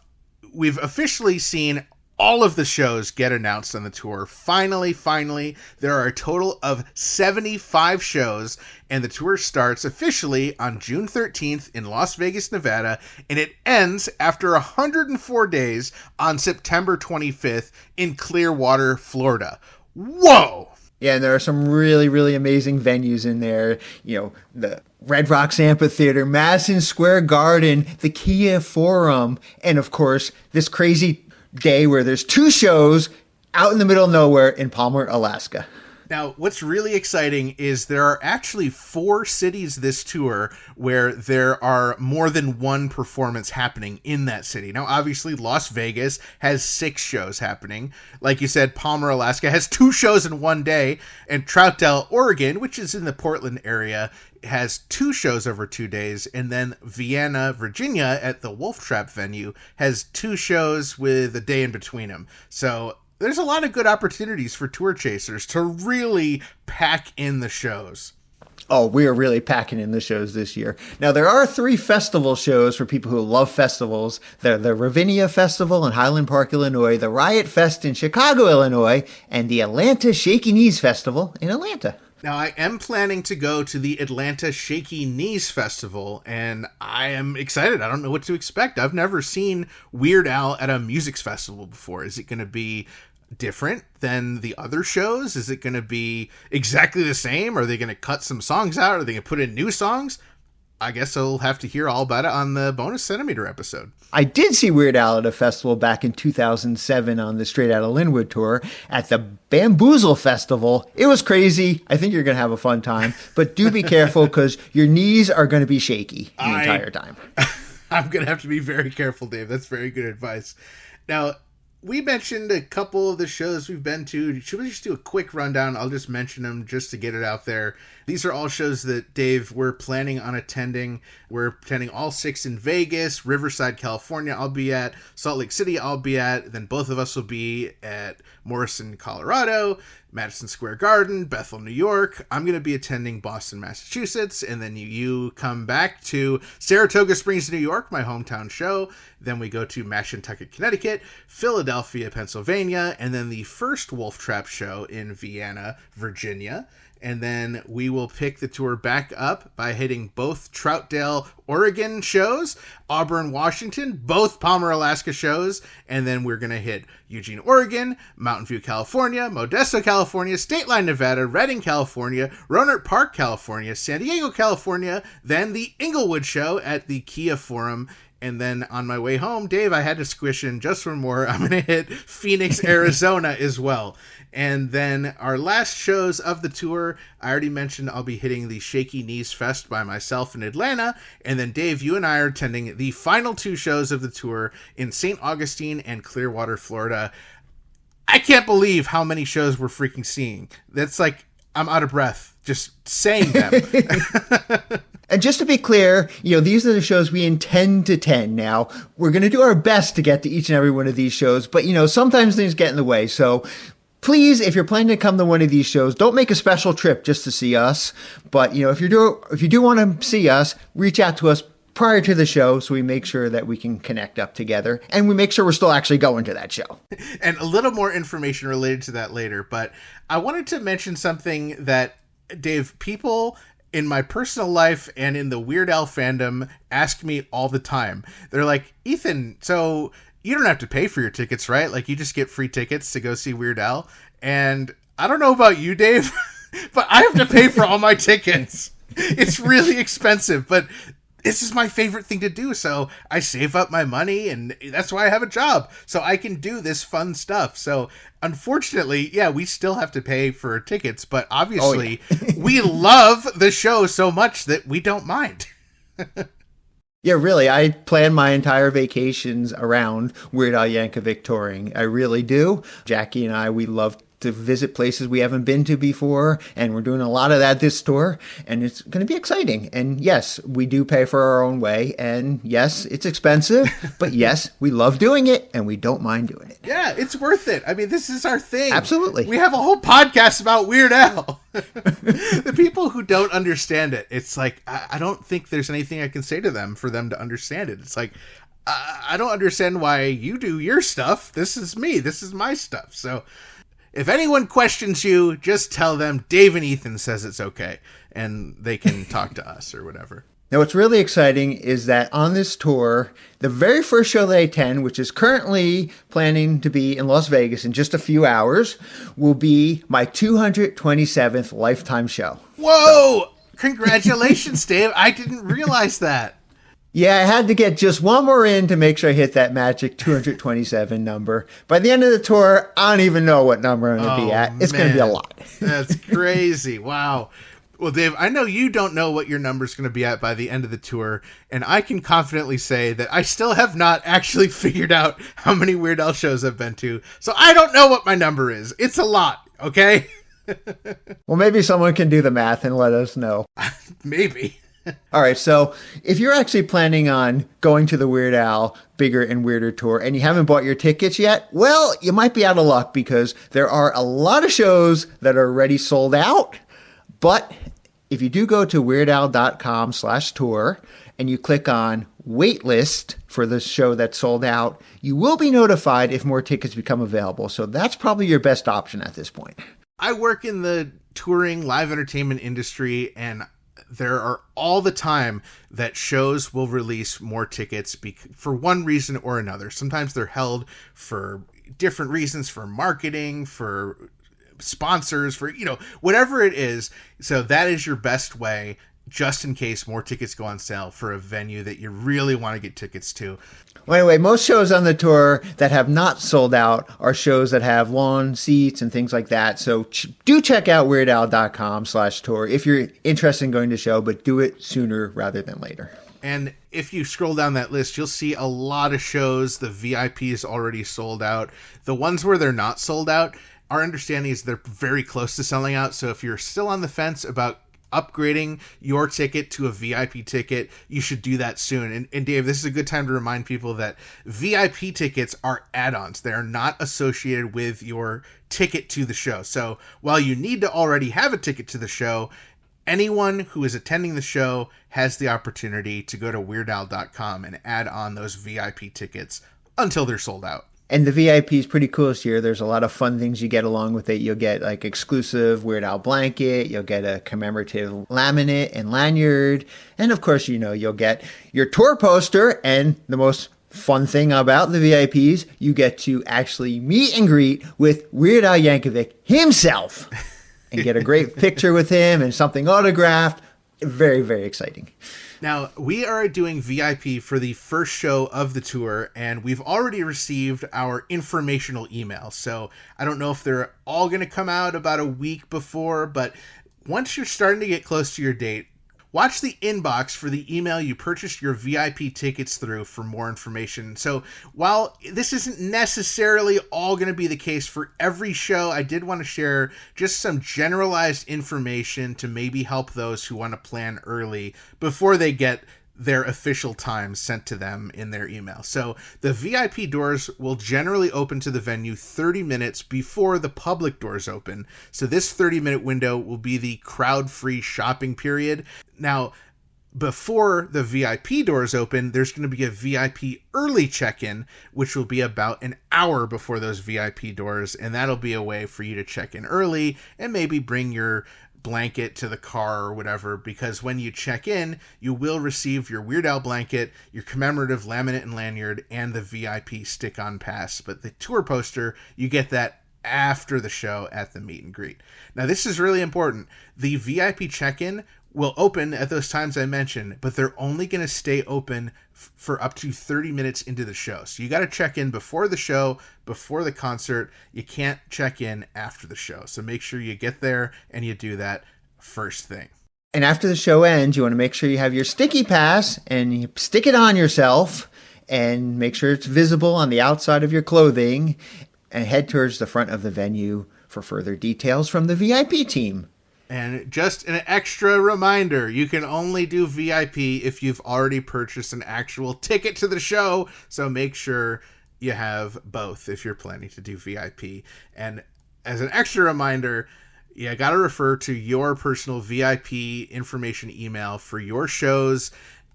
we've officially seen all of the shows get announced on the tour. Finally, there are a total of 75 shows, and the tour starts officially on June 13th in Las Vegas, Nevada, and it ends after 104 days on September 25th in Clearwater, Florida. Whoa! Yeah, and there are some really, really amazing venues in there. The Red Rocks Amphitheater, Madison Square Garden, the Kia Forum, and of course, this crazy day where there's 2 shows out in the middle of nowhere in Palmer, Alaska. Now, what's really exciting is there are actually 4 cities this tour where there are more than one performance happening in that city. Now, obviously, Las Vegas has 6 shows happening. Like you said, Palmer, Alaska has 2 shows in one day. And Troutdale, Oregon, which is in the Portland area, has 2 shows over 2 days. And then Vienna, Virginia at the Wolf Trap venue has 2 shows with a day in between them. So there's a lot of good opportunities for tour chasers to really pack in the shows. Oh, we are really packing in the shows this year. Now, there are 3 festival shows for people who love festivals. They're the Ravinia Festival in Highland Park, Illinois, the Riot Fest in Chicago, Illinois, and the Atlanta Shaky Knees Festival in Atlanta. Now, I am planning to go to the Atlanta Shaky Knees Festival, and I am excited. I don't know what to expect. I've never seen Weird Al at a music festival before. Is it going to be different than the other shows? Is it going to be exactly the same? Are they going to cut some songs out? Are they going to put in new songs? I guess I'll have to hear all about it on the bonus Centimeter episode. I did see Weird Al at a festival back in 2007 on the Straight Outta Linwood tour at the Bamboozle Festival. It was crazy. I think you're going to have a fun time, but do be careful because your knees are going to be shaky the entire time. I'm going to have to be very careful, Dave. That's very good advice. Now, we mentioned a couple of the shows we've been to. Should we just do a quick rundown? I'll just mention them just to get it out there. These are all shows that, Dave, we're planning on attending. We're attending all 6 in Vegas, Riverside, California, I'll be at, Salt Lake City, I'll be at. Then both of us will be at Morrison, Colorado, Madison Square Garden, Bethel, New York. I'm going to be attending Boston, Massachusetts. And then you come back to Saratoga Springs, New York, my hometown show. Then we go to Mashantucket, Connecticut, Philadelphia, Pennsylvania, and then the first Wolf Trap show in Vienna, Virginia. And then we will pick the tour back up by hitting both Troutdale, Oregon shows, Auburn, Washington, both Palmer, Alaska shows. And then we're going to hit Eugene, Oregon, Mountain View, California, Modesto, California, State Line, Nevada, Redding, California, Rohnert Park, California, San Diego, California, then the Inglewood show at the Kia Forum. And then on my way home, Dave, I had to squish in just one more. I'm going to hit Phoenix, Arizona as well. And then our last shows of the tour, I already mentioned I'll be hitting the Shaky Knees Fest by myself in Atlanta. And then, Dave, you and I are attending the final 2 shows of the tour in St. Augustine and Clearwater, Florida. I can't believe how many shows we're freaking seeing. That's like, I'm out of breath just saying them. And just to be clear, these are the shows we intend to attend. Now, we're going to do our best to get to each and every one of these shows, but, sometimes things get in the way. So please, if you're planning to come to one of these shows, don't make a special trip just to see us. But, if you do want to see us, reach out to us prior to the show so we make sure that we can connect up together and we make sure we're still actually going to that show. And a little more information related to that later. But I wanted to mention something that, Dave, people in my personal life and in the Weird Al fandom ask me all the time. They're like, Ethan, so you don't have to pay for your tickets, right? Like, you just get free tickets to go see Weird Al. And I don't know about you, Dave, but I have to pay for all my tickets. It's really expensive, but this is my favorite thing to do. So I save up my money, and that's why I have a job, so I can do this fun stuff. So unfortunately, yeah, we still have to pay for tickets, but obviously we love the show so much that we don't mind. Yeah, really. I plan my entire vacations around Weird Al Yankovic touring. I really do. Jackie and I, we love to visit places we haven't been to before, and we're doing a lot of that this tour, and it's going to be exciting. And yes, we do pay for our own way, and yes, it's expensive, but yes, we love doing it, and we don't mind doing it. Yeah, it's worth it. I mean, this is our thing. Absolutely. We have a whole podcast about Weird Al. The people who don't understand it, it's like, I don't think there's anything I can say to them for them to understand it. It's like, I don't understand why you do your stuff. This is me. This is my stuff. So if anyone questions you, just tell them Dave and Ethan says it's okay, and they can talk to us or whatever. Now, what's really exciting is that on this tour, the very first show that I attend, which is currently planning to be in Las Vegas in just a few hours, will be my 227th Lifetime show. Whoa! Congratulations, Dave. I didn't realize that. Yeah, I had to get just one more in to make sure I hit that magic 227 number. By the end of the tour, I don't even know what number I'm going to be at. It's going to be a lot. That's crazy. Wow. Well, Dave, I know you don't know what your number's going to be at by the end of the tour, and I can confidently say that I still have not actually figured out how many Weird Al shows I've been to, so I don't know what my number is. It's a lot, okay? Well, maybe someone can do the math and let us know. Maybe. All right, so if you're actually planning on going to the Weird Al Bigger and Weirder tour and you haven't bought your tickets yet, well, you might be out of luck because there are a lot of shows that are already sold out. But if you do go to weirdal.com/tour and you click on waitlist for the show that's sold out, you will be notified if more tickets become available. So that's probably your best option at this point. I work in the touring live entertainment industry, and there are all the time that shows will release more tickets for one reason or another. Sometimes they're held for different reasons, for marketing, for sponsors, for, whatever it is. So that is your best way, just in case more tickets go on sale for a venue that you really want to get tickets to. Well, anyway, most shows on the tour that have not sold out are shows that have lawn seats and things like that. So do check out weirdal.com/tour if you're interested in going to a show, but do it sooner rather than later. And if you scroll down that list, you'll see a lot of shows. The VIP is already sold out. The ones where they're not sold out, our understanding is they're very close to selling out. So if you're still on the fence about upgrading your ticket to a VIP ticket, you should do that soon. And Dave, this is a good time to remind people that VIP tickets are add-ons. They are not associated with your ticket to the show. So while you need to already have a ticket to the show, anyone who is attending the show has the opportunity to go to WeirdAl.com and add on those VIP tickets until they're sold out. And the VIP is pretty cool this year. There's a lot of fun things you get along with it. You'll get like exclusive Weird Al blanket. You'll get a commemorative laminate and lanyard. And of course, you'll get your tour poster. And the most fun thing about the VIPs, you get to actually meet and greet with Weird Al Yankovic himself and get a great picture with him and something autographed. Very, very exciting. Now, we are doing VIP for the first show of the tour, and we've already received our informational email. So I don't know if they're all going to come out about a week before, but once you're starting to get close to your date, watch the inbox for the email you purchased your VIP tickets through for more information. So while this isn't necessarily all going to be the case for every show, I did want to share just some generalized information to maybe help those who want to plan early before they get their official times sent to them in their email. So the VIP doors will generally open to the venue 30 minutes before the public doors open. So this 30-minute window will be the crowd-free shopping period. Now, before the VIP doors open, there's going to be a VIP early check-in, which will be about an hour before those VIP doors, and that'll be a way for you to check in early and maybe bring your blanket to the car or whatever, because when you check in, you will receive your Weird Al blanket, your commemorative laminate and lanyard, and the VIP stick-on pass. But the tour poster, you get that after the show at the meet and greet. Now, this is really important. The VIP check-in will open at those times I mentioned, but they're only going to stay open for up to 30 minutes into the show. So you got to check in before the show, before the concert. You can't check in after the show. So make sure you get there and you do that first thing. And after the show ends, you want to make sure you have your sticky pass and you stick it on yourself and make sure it's visible on the outside of your clothing and head towards the front of the venue for further details from the VIP team. And just an extra reminder, you can only do VIP if you've already purchased an actual ticket to the show. So make sure you have both if you're planning to do VIP. And as an extra reminder, you got to refer to your personal VIP information email for your shows,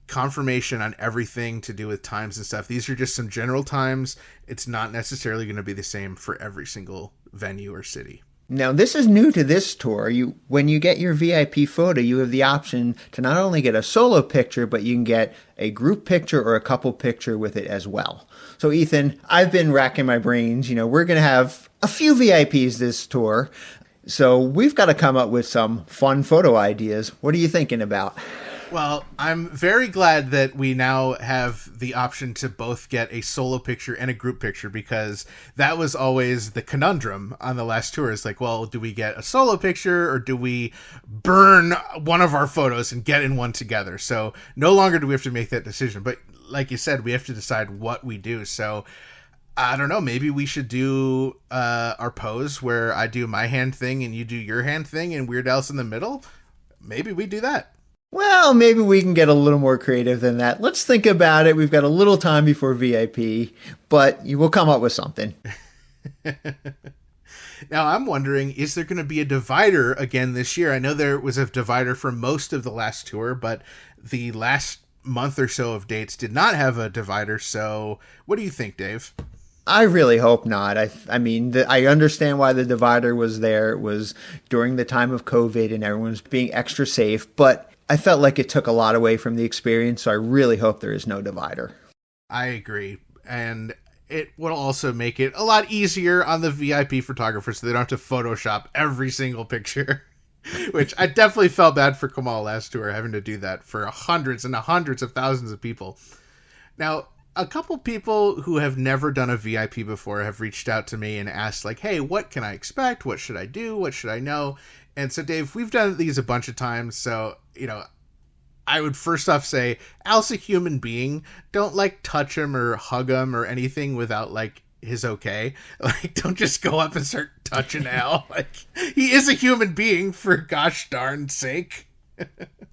confirmation on everything to do with times and stuff. These are just some general times. It's not necessarily going to be the same for every single venue or city. Now, this is new to this tour. When you get your VIP photo, you have the option to not only get a solo picture, but you can get a group picture or a couple picture with it as well. So, Ethan, I've been racking my brains. We're going to have a few VIPs this tour. So we've got to come up with some fun photo ideas. What are you thinking about? Well, I'm very glad that we now have the option to both get a solo picture and a group picture, because that was always the conundrum on the last tour. It's like, well, do we get a solo picture or do we burn one of our photos and get in one together? So no longer do we have to make that decision. But like you said, we have to decide what we do. So I don't know, maybe we should do our pose where I do my hand thing and you do your hand thing and Weird Al's in the middle. Maybe we do that. Well, maybe we can get a little more creative than that. Let's think about it. We've got a little time before VIP, but you will come up with something. Now, I'm wondering, is there going to be a divider again this year? I know there was a divider for most of the last tour, but the last month or so of dates did not have a divider. So what do you think, Dave? I really hope not. I mean, I understand why the divider was there. It was during the time of COVID and everyone's being extra safe, but I felt like it took a lot away from the experience, so I really hope there is no divider. I agree. And it will also make it a lot easier on the VIP photographers so they don't have to Photoshop every single picture, which I definitely felt bad for Kamal last tour, having to do that for hundreds and hundreds of thousands of people. Now, a couple people who have never done a VIP before have reached out to me and asked, like, hey, what can I expect? What should I do? What should I know? And so, Dave, we've done these a bunch of times, so, I would first off say, Al's a human being. Don't, touch him or hug him or anything without, his okay. Don't just go up and start touching Al. He is a human being, for gosh darn sake.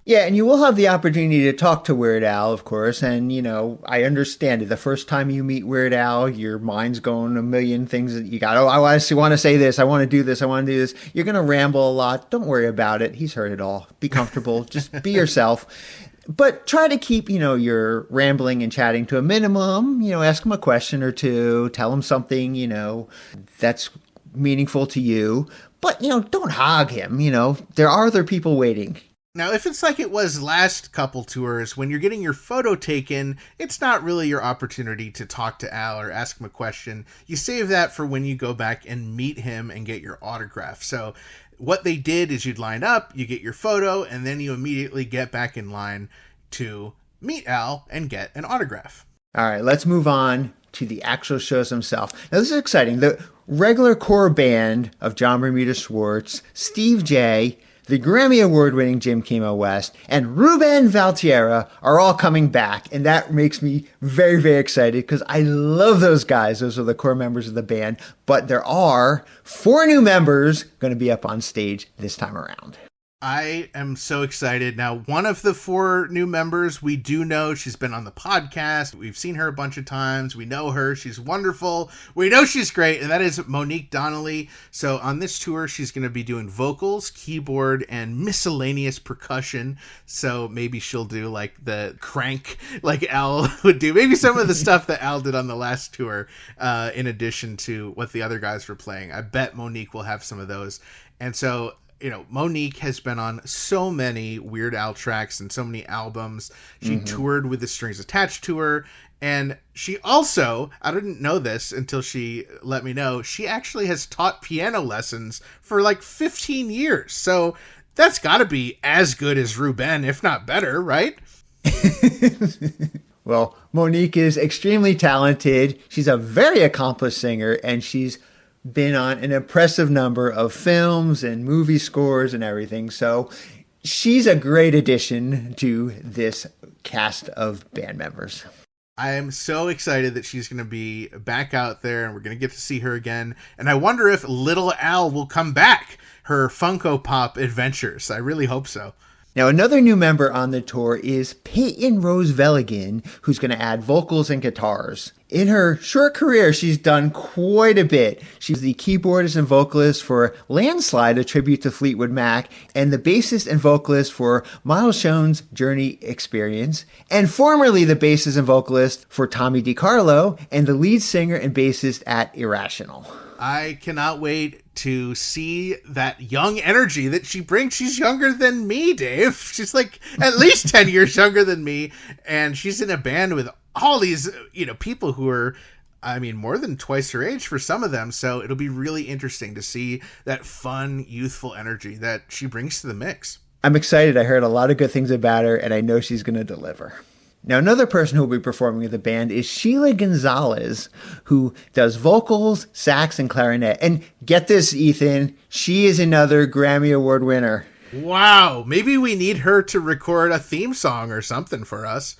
Yeah, and you will have the opportunity to talk to Weird Al, of course. And, I understand it. The first time you meet Weird Al, your mind's going a million things that you got. Oh, I want to say this. I want to do this. I want to do this. You're going to ramble a lot. Don't worry about it. He's heard it all. Be comfortable. Just be yourself. But try to keep, your rambling and chatting to a minimum. Ask him a question or two. Tell him something, that's meaningful to you. But, don't hog him. There are other people waiting. Now, if it's like it was last couple tours, when you're getting your photo taken, it's not really your opportunity to talk to Al or ask him a question. You save that for when you go back and meet him and get your autograph. So what they did is you'd line up, you get your photo, and then you immediately get back in line to meet Al and get an autograph. All right, let's move on to the actual shows themselves. Now, this is exciting. The regular core band of John Bermuda Schwartz, Steve J., the Grammy Award-winning Jim Kimo West, and Ruben Valtierra are all coming back. And that makes me very, very excited because I love those guys. Those are the core members of the band. But there are 4 new members going to be up on stage this time around. I am so excited. Now, one of the 4 new members, we do know. She's been on the podcast. We've seen her a bunch of times. We know her. She's wonderful. We know she's great, and that is Monique Donnelly. So on this tour, she's going to be doing vocals, keyboard, and miscellaneous percussion. So maybe she'll do like the crank like Al would do. Maybe some of the stuff that Al did on the last tour, in addition to what the other guys were playing. I bet Monique will have some of those. And so Monique has been on so many Weird Al tracks and so many albums. She toured with the Strings Attached tour. And she also, I didn't know this until she let me know, she actually has taught piano lessons for like 15 years. So that's got to be as good as Ruben, if not better, right? Well, Monique is extremely talented. She's a very accomplished singer, and she's been on an impressive number of films and movie scores and everything. So she's a great addition to this cast of band members. I am so excited that she's going to be back out there and we're going to get to see her again. And I wonder if Little Al will come back, her Funko Pop adventures. I really hope so. Now, another new member on the tour is Peyton Rose Velligan, who's going to add vocals and guitars. In her short career, she's done quite a bit. She's the keyboardist and vocalist for Landslide, a tribute to Fleetwood Mac, and the bassist and vocalist for Miles Shone's Journey Experience, and formerly the bassist and vocalist for Tommy DiCarlo, and the lead singer and bassist at Irrational. I cannot wait to see that young energy that she brings. She's younger than me, Dave. She's like at least 10 years younger than me. And she's in a band with all these, people who are, more than twice her age for some of them. So it'll be really interesting to see that fun, youthful energy that she brings to the mix. I'm excited. I heard a lot of good things about her, and I know she's going to deliver. Now, another person who will be performing with the band is Sheila Gonzalez, who does vocals, sax, and clarinet. And get this, Ethan, she is another Grammy Award winner. Wow, maybe we need her to record a theme song or something for us.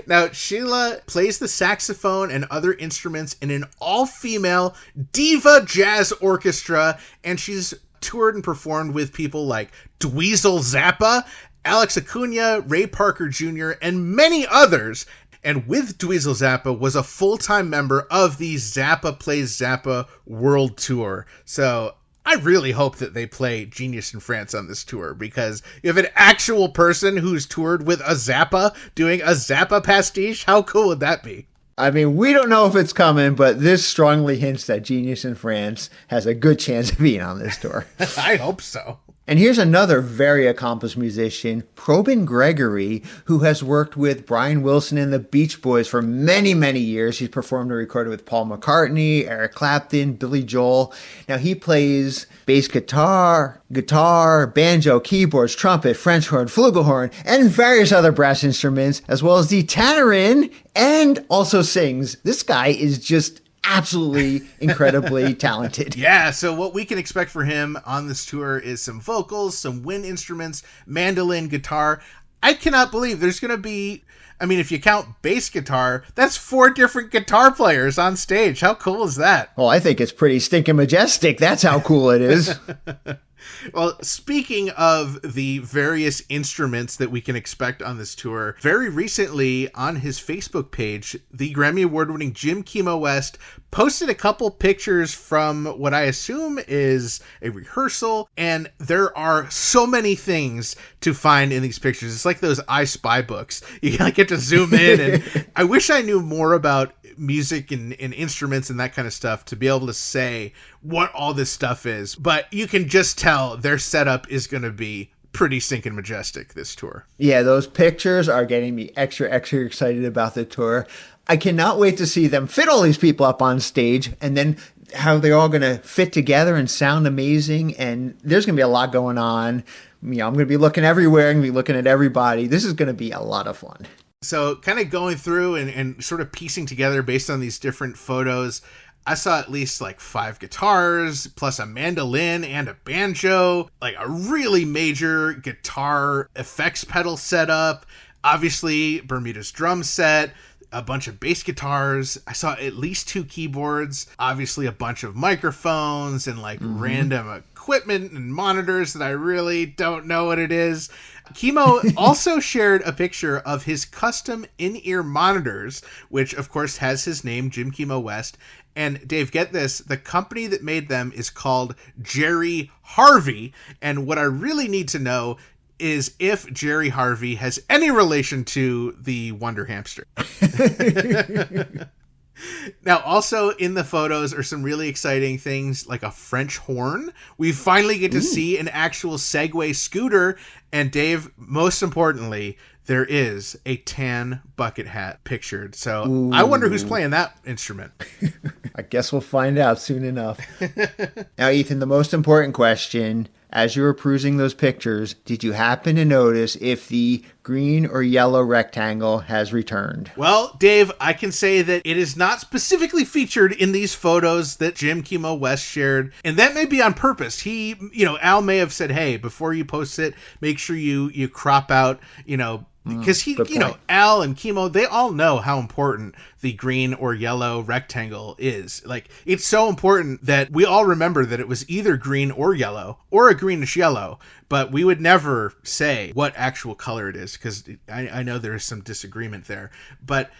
Now, Sheila plays the saxophone and other instruments in an all-female diva jazz orchestra, and she's toured and performed with people like Dweezil Zappa, Alex Acuna, Ray Parker Jr., and many others. And with Dweezil Zappa was a full-time member of the Zappa Plays Zappa World Tour. So I really hope that they play Genius in France on this tour, because you have an actual person who's toured with a Zappa doing a Zappa pastiche. How cool would that be? We don't know if it's coming, but this strongly hints that Genius in France has a good chance of being on this tour. I hope so. And here's another very accomplished musician, Probin Gregory, who has worked with Brian Wilson and the Beach Boys for many, many years. He's performed and recorded with Paul McCartney, Eric Clapton, Billy Joel. Now, he plays bass guitar, banjo, keyboards, trumpet, French horn, flugelhorn, and various other brass instruments, as well as the tanarin, and also sings. This guy is just absolutely incredibly talented. Yeah, so what we can expect for him on this tour is some vocals, some wind instruments, mandolin, guitar. I cannot believe there's going to be, if you count bass guitar, that's 4 different guitar players on stage. How cool is that? Well, I think it's pretty stinking majestic. That's how cool it is. Well, speaking of the various instruments that we can expect on this tour, very recently on his Facebook page, the Grammy Award-winning Jim Kimo West posted a couple pictures from what I assume is a rehearsal, and there are so many things to find in these pictures. It's like those I Spy books. You get to zoom in, and I wish I knew more about music and instruments and that kind of stuff to be able to say what all this stuff is. But you can just tell their setup is going to be pretty stinking majestic this tour. Yeah, those pictures are getting me extra excited about the tour. I cannot wait to see them fit all these people up on stage, and then how they're all going to fit together and sound amazing. And there's going to be a lot going on. I'm going to be looking everywhere. I'm going to be looking at everybody. This is going to be a lot of fun. So kind of going through and sort of piecing together based on these different photos, I saw at least like 5 guitars, plus a mandolin and a banjo, like a really major guitar effects pedal setup, obviously Bermuda's drum set, a bunch of bass guitars. I saw at least 2 keyboards, obviously a bunch of microphones and like random equipment and monitors that I really don't know what it is. Kimo also shared a picture of his custom in-ear monitors, which of course has his name, Jim Kimo West. And Dave, get this, the company that made them is called Jerry Harvey. And what I really need to know is if Jerry Harvey has any relation to the Wonder Hamster. Now, also in the photos are some really exciting things like a French horn. We finally get to see an actual Segway scooter. And Dave, most importantly, there is a tan bucket hat pictured. So I wonder who's playing that instrument. I guess we'll find out soon enough. Now, Ethan, the most important question, as you were perusing those pictures, did you happen to notice if the green or yellow rectangle has returned? Well, Dave, I can say that it is not specifically featured in these photos that Jim Kimo West shared, and that may be on purpose. He, Al may have said, hey, before you post it, make sure you crop out, because he, Al and Kimo, they all know how important the green or yellow rectangle is. Like, it's so important that we all remember that it was either green or yellow, or a greenish yellow, but we would never say what actual color it is, because I know there is some disagreement there. But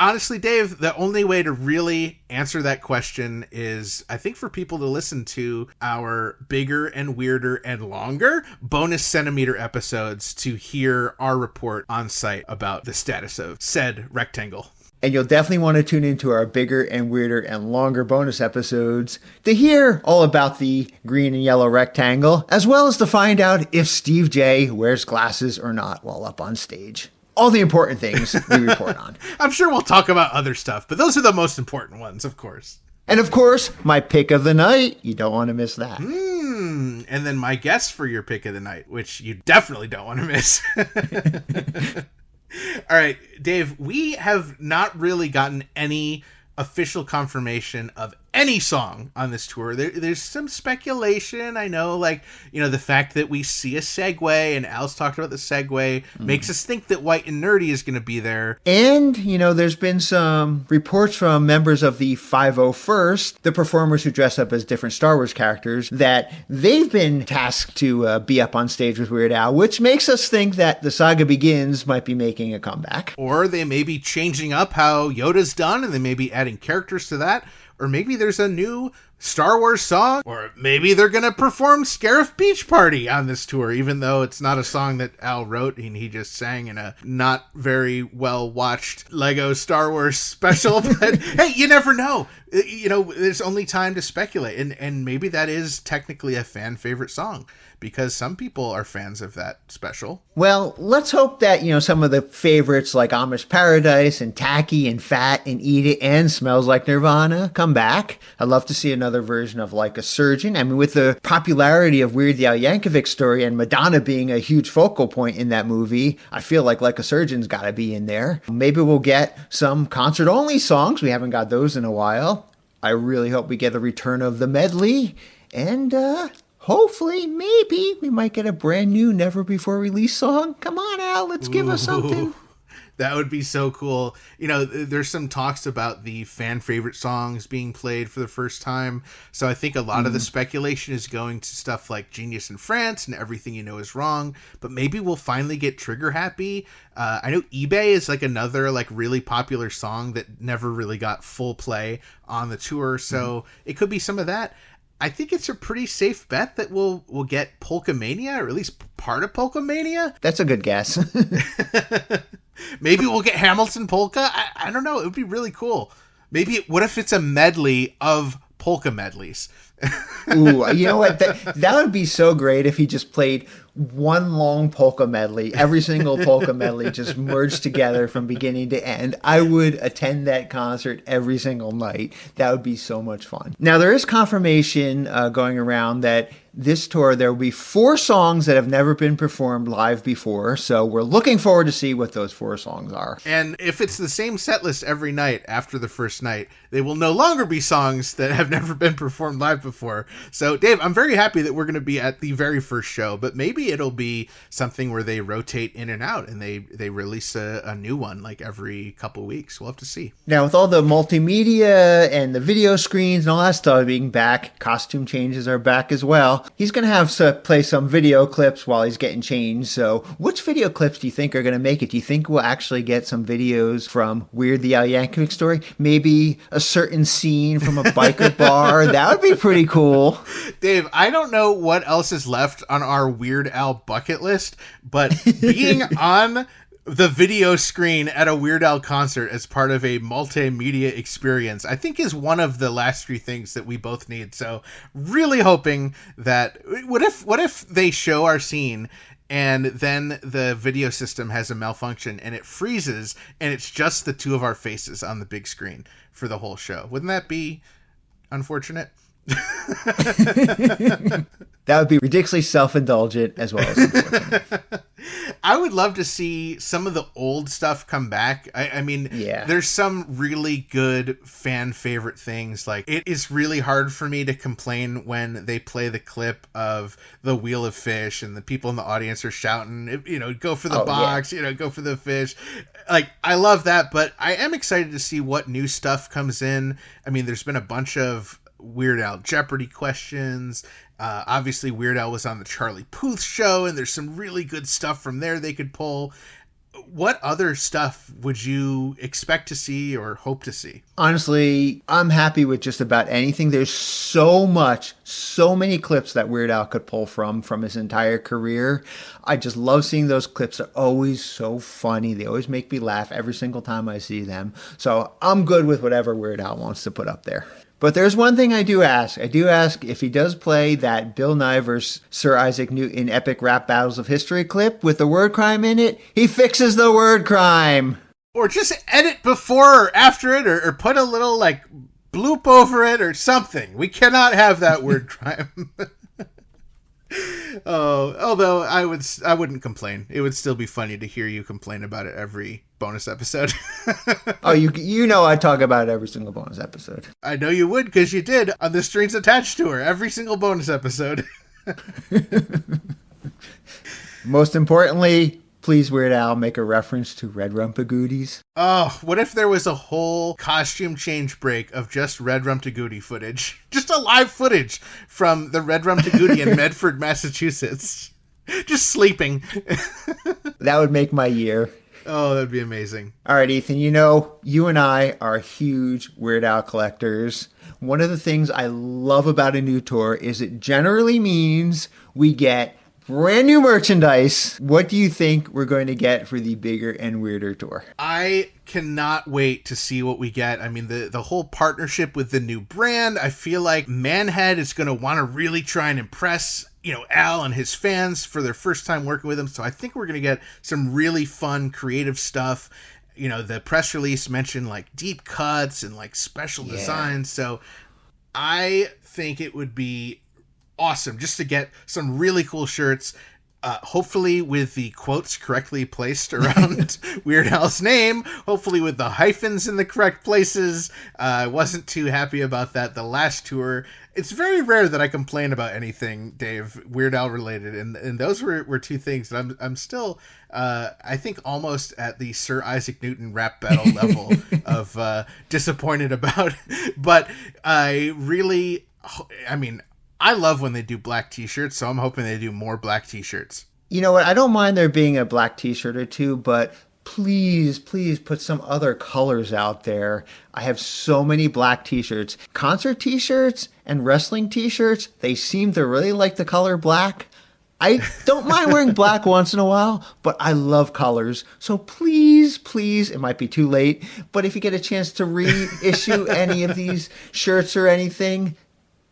honestly, Dave, the only way to really answer that question is, I think, for people to listen to our bigger and weirder and longer bonus centimeter episodes to hear our report on site about the status of said rectangle. And you'll definitely want to tune into our bigger and weirder and longer bonus episodes to hear all about the green and yellow rectangle, as well as to find out if Steve J wears glasses or not while up on stage. All the important things we report on. I'm sure we'll talk about other stuff, but those are the most important ones, of course. And of course, my pick of the night. You don't want to miss that. And then my guess for your pick of the night, which you definitely don't want to miss. All right, Dave, we have not really gotten any official confirmation of any song on this tour. There's some speculation. I know, the fact that we see a Segway, and Al's talked about the Segway, makes us think that White and Nerdy is going to be there. And, there's been some reports from members of the 501st, the performers who dress up as different Star Wars characters, that they've been tasked to be up on stage with Weird Al, which makes us think that the Saga Begins might be making a comeback. Or they may be changing up how Yoda's done, and they may be adding characters to that. Or maybe there's a new Star Wars song. Or maybe they're going to perform Scarif Beach Party on this tour, even though it's not a song that Al wrote and he just sang in a not very well-watched Lego Star Wars special. But hey, you never know. There's only time to speculate. And maybe that is technically a fan favorite song, because some people are fans of that special. Well, let's hope that, some of the favorites like Amish Paradise and Tacky and Fat and Eat It and Smells Like Nirvana come back. I'd love to see another version of Like a Surgeon. I mean, with the popularity of Weird Al Yankovic's story and Madonna being a huge focal point in that movie, I feel like a Surgeon's got to be in there. Maybe we'll get some concert-only songs. We haven't got those in a while. I really hope we get a return of the medley. And, hopefully, maybe we might get a brand new never before released song. Come on, Al, let's give us something. That would be so cool. You know, there's some talks about the fan favorite songs being played for the first time. So I think a lot of the speculation is going to stuff like Genius in France and Everything You Know Is Wrong. But maybe we'll finally get Trigger Happy. I know eBay is like another like really popular song that never really got full play on the tour. So it could be some of that. I think it's a pretty safe bet that we'll get Polka Mania, or at least part of Polka Mania. That's a good guess. Maybe we'll get Hamilton Polka. I don't know. It would be really cool. Maybe, what if it's a medley of polka medleys? Ooh, you know what? That would be so great if he just played one long polka medley. Every single polka medley just merged together from beginning to end. I would attend that concert every single night. That would be so much fun. Now, there is confirmation going around that this tour, there will be 4 songs that have never been performed live before. So we're looking forward to see what those 4 songs are. And if it's the same set list every night after the first night, they will no longer be songs that have never been performed live before. So, Dave, I'm very happy that we're going to be at the very first show, but maybe it'll be something where they rotate in and out and they release a new one like every couple weeks. We'll have to see. Now, with all the multimedia and the video screens and all that stuff being back, costume changes are back as well. He's going to have to play some video clips while he's getting changed. So which video clips do you think are going to make it? Do you think we'll actually get some videos from Weird the Al Yankovic Story? Maybe a certain scene from a biker bar? That would be pretty cool. Dave, I don't know what else is left on our Weird Al bucket list, but being on the video screen at a Weird Al concert as part of a multimedia experience, I think is one of the last 3 things that we both need. So really hoping that, what if they show our scene and then the video system has a malfunction and it freezes and it's just the 2 of our faces on the big screen for the whole show? Wouldn't that be unfortunate? That would be ridiculously self-indulgent as well as unfortunate. I would love to see some of the old stuff come back. I mean, yeah. There's some really good fan favorite things. Like, it is really hard for me to complain when they play the clip of the Wheel of Fish and the people in the audience are shouting, you know, go for the box, you know, go for the fish. Like, I love that, but I am excited to see what new stuff comes in. I mean, there's been a bunch of Weird Al Jeopardy questions. Obviously, Weird Al was on the Charlie Puth show, and there's some really good stuff from there they could pull. What other stuff would you expect to see or hope to see? Honestly, I'm happy with just about anything. There's so many clips that Weird Al could pull from his entire career. I just love seeing those clips. They're always so funny. They always make me laugh every single time I see them. So I'm good with whatever Weird Al wants to put up there. But there's one thing I do ask. I do ask if he does play that Bill Nye versus Sir Isaac Newton epic rap battles of history clip with the word crime in it, he fixes the word crime. Or just edit before or after it, or put a little, like, bloop over it or something. We cannot have that word crime. Oh, although I wouldn't complain. It would still be funny to hear you complain about it every bonus episode. Oh, you know I talk about it every single bonus episode. I know you would, because you did on the Strings Attached tour, every single bonus episode. Most importantly, please, Weird Al, make a reference to Red Rumpagooties. Oh, what if there was a whole costume change break of just Red Rumpagootie footage? Just a live footage from the Red Rumpagootie in Medford, Massachusetts. Just sleeping. That would make my year. Oh, that'd be amazing. All right, Ethan, you know, you and I are huge Weird Al collectors. One of the things I love about a new tour is it generally means we get brand new merchandise. What do you think we're going to get for the bigger and weirder tour? I cannot wait to see what we get. I mean, the whole partnership with the new brand, I feel like Manhead is going to want to really try and impress, you know, Al and his fans for their first time working with him. So I think we're going to get some really fun, creative stuff. You know, the press release mentioned like deep cuts and like special designs. So I think it would be awesome just to get some really cool shirts. hopefully with the quotes correctly placed around Weird Al's name, hopefully with the hyphens in the correct places. I wasn't too happy about that the last tour. It's very rare that I complain about anything, Dave, Weird Al related, and those were two things that I'm still, I think, almost at the Sir Isaac Newton rap battle level of disappointed about. But I love when they do black t-shirts, so I'm hoping they do more black t-shirts. You know what? I don't mind there being a black t-shirt or two, but please put some other colors out there. I have so many black t-shirts. Concert t-shirts and wrestling t-shirts, they seem to really like the color black. I don't mind wearing black once in a while, but I love colors. So please, it might be too late, but if you get a chance to reissue any of these shirts or anything,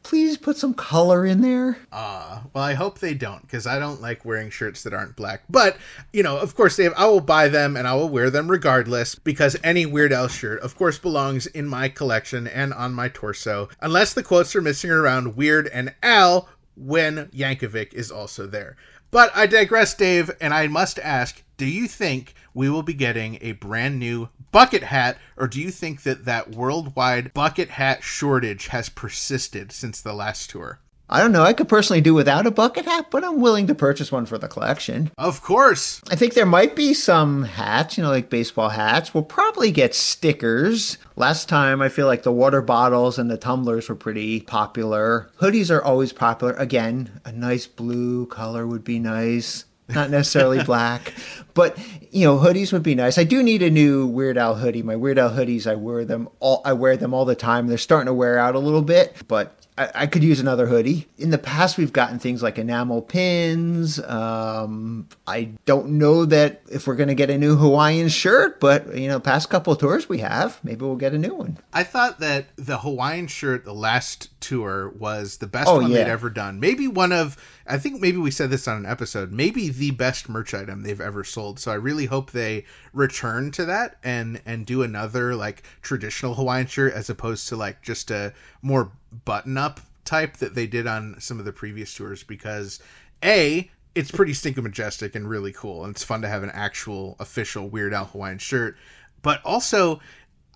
please put some color in there. Well, I hope they don't, because I don't like wearing shirts that aren't black. But, of course, Dave, I will buy them and I will wear them regardless, because any Weird Al shirt, of course, belongs in my collection and on my torso, unless the quotes are missing around Weird and Al when Yankovic is also there. But I digress, Dave, and I must ask, do you think we will be getting a brand new bucket hat, or do you think that worldwide bucket hat shortage has persisted since the last tour? I don't know. I could personally do without a bucket hat, but I'm willing to purchase one for the collection. Of course. I think there might be some hats, like baseball hats. We'll probably get stickers. Last time, I feel like the water bottles and the tumblers were pretty popular. Hoodies are always popular. Again, a nice blue color would be nice. Not necessarily black, but hoodies would be nice. I do need a new Weird Al hoodie. My Weird Al hoodies, I wear them all the time. They're starting to wear out a little bit, but I could use another hoodie. In the past, we've gotten things like enamel pins. I don't know that if we're going to get a new Hawaiian shirt, but past couple of tours we have. Maybe we'll get a new one. I thought that the Hawaiian shirt, the last tour, was the best one they'd ever done. Maybe I think maybe we said this on an episode, maybe the best merch item they've ever sold. So I really hope they return to that and do another like traditional Hawaiian shirt as opposed to like just a more button-up type that they did on some of the previous tours, because it's pretty stinking majestic and really cool, and it's fun to have an actual official Weird Al Hawaiian shirt. But also,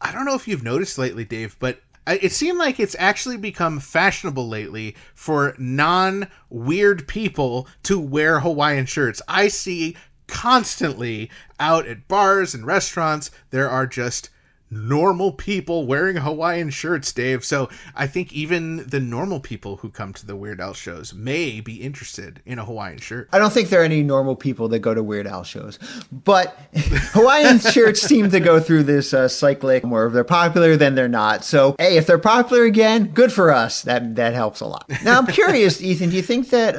I don't know if you've noticed lately, Dave, but it seemed like it's actually become fashionable lately for non-weird people to wear Hawaiian shirts. I see constantly out at bars and restaurants, there are just normal people wearing Hawaiian shirts, Dave. So I think even the normal people who come to the Weird Al shows may be interested in a Hawaiian shirt. I don't think there are any normal people that go to Weird Al shows, but Hawaiian shirts seem to go through this cyclic where they're popular, then they're not. So, hey, if they're popular again, good for us. That helps a lot. Now, I'm curious, Ethan, do you think that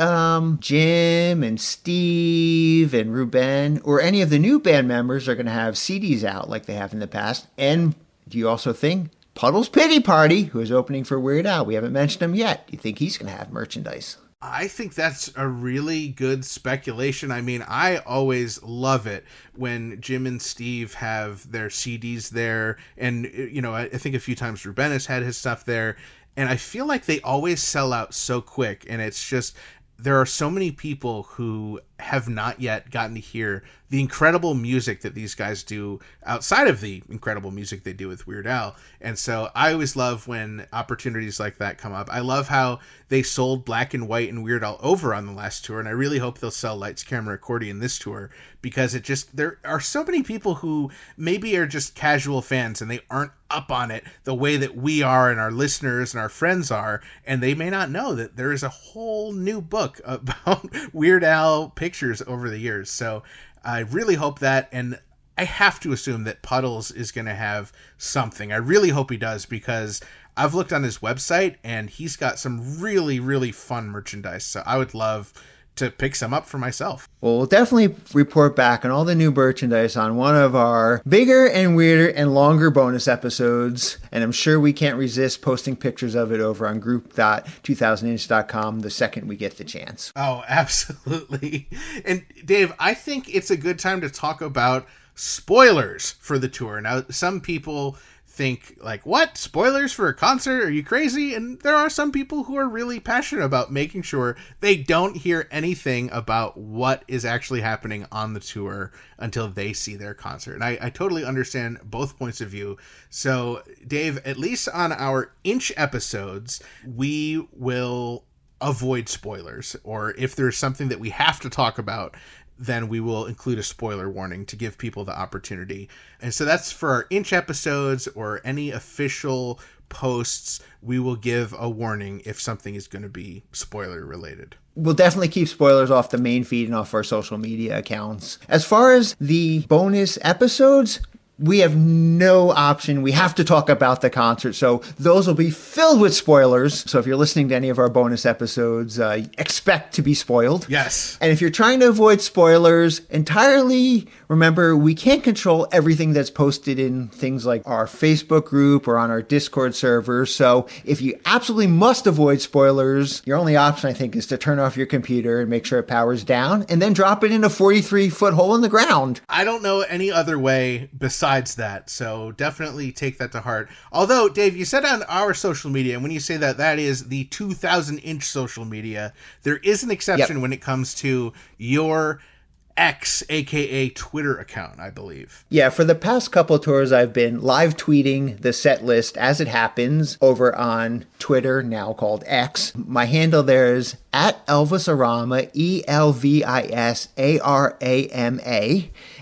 Jim and Steve and Ruben or any of the new band members are going to have CDs out like they have in the past? And do you also think Puddle's Pity Party, who is opening for Weird Al, we haven't mentioned him yet, do you think he's going to have merchandise? I think that's a really good speculation. I mean, I always love it when Jim and Steve have their CDs there. And, I think a few times Ruben has had his stuff there. And I feel like they always sell out so quick. And it's just, there are so many people who have not yet gotten to hear the incredible music that these guys do outside of the incredible music they do with Weird Al. And so I always love when opportunities like that come up. I love how they sold Black and White and Weird Al over on the last tour, and I really hope they'll sell Lights, Camera, Accordion this tour, because there are so many people who maybe are just casual fans and they aren't up on it the way that we are and our listeners and our friends are, and they may not know that there is a whole new book about Weird Al pictures over the years. So I really hope that, and I have to assume that Puddles is going to have something. I really hope he does, because I've looked on his website and he's got some really, really fun merchandise. So I would love to pick some up for myself. Well, we'll definitely report back on all the new merchandise on one of our bigger and weirder and longer bonus episodes. And I'm sure we can't resist posting pictures of it over on group.2000inch.com the second we get the chance. Oh, absolutely. And Dave, I think it's a good time to talk about spoilers for the tour. Now, some people think like, what? Spoilers for a concert? Are you crazy? And there are some people who are really passionate about making sure they don't hear anything about what is actually happening on the tour until they see their concert. And I totally understand both points of view. So Dave, at least on our Inch episodes, we will avoid spoilers, or if there's something that we have to talk about, then we will include a spoiler warning to give people the opportunity. And so that's for our Inch episodes or any official posts. We will give a warning if something is going to be spoiler related. We'll definitely keep spoilers off the main feed and off our social media accounts. As far as the bonus episodes, we have no option. We have to talk about the concert. So those will be filled with spoilers. So if you're listening to any of our bonus episodes, expect to be spoiled. Yes. And if you're trying to avoid spoilers entirely, remember, we can't control everything that's posted in things like our Facebook group or on our Discord server. So if you absolutely must avoid spoilers, your only option, I think, is to turn off your computer and make sure it powers down and then drop it in a 43-foot hole in the ground. I don't know any other way besides that, so definitely take that to heart. Although, Dave, you said on our social media, and when you say that, that is the 2000 Inch social media, there is an exception when it comes to your X, aka Twitter account, I believe. Yeah, for the past couple tours, I've been live tweeting the set list as it happens over on Twitter, now called X. My handle there is at Elvisarama, ELVISARAMA.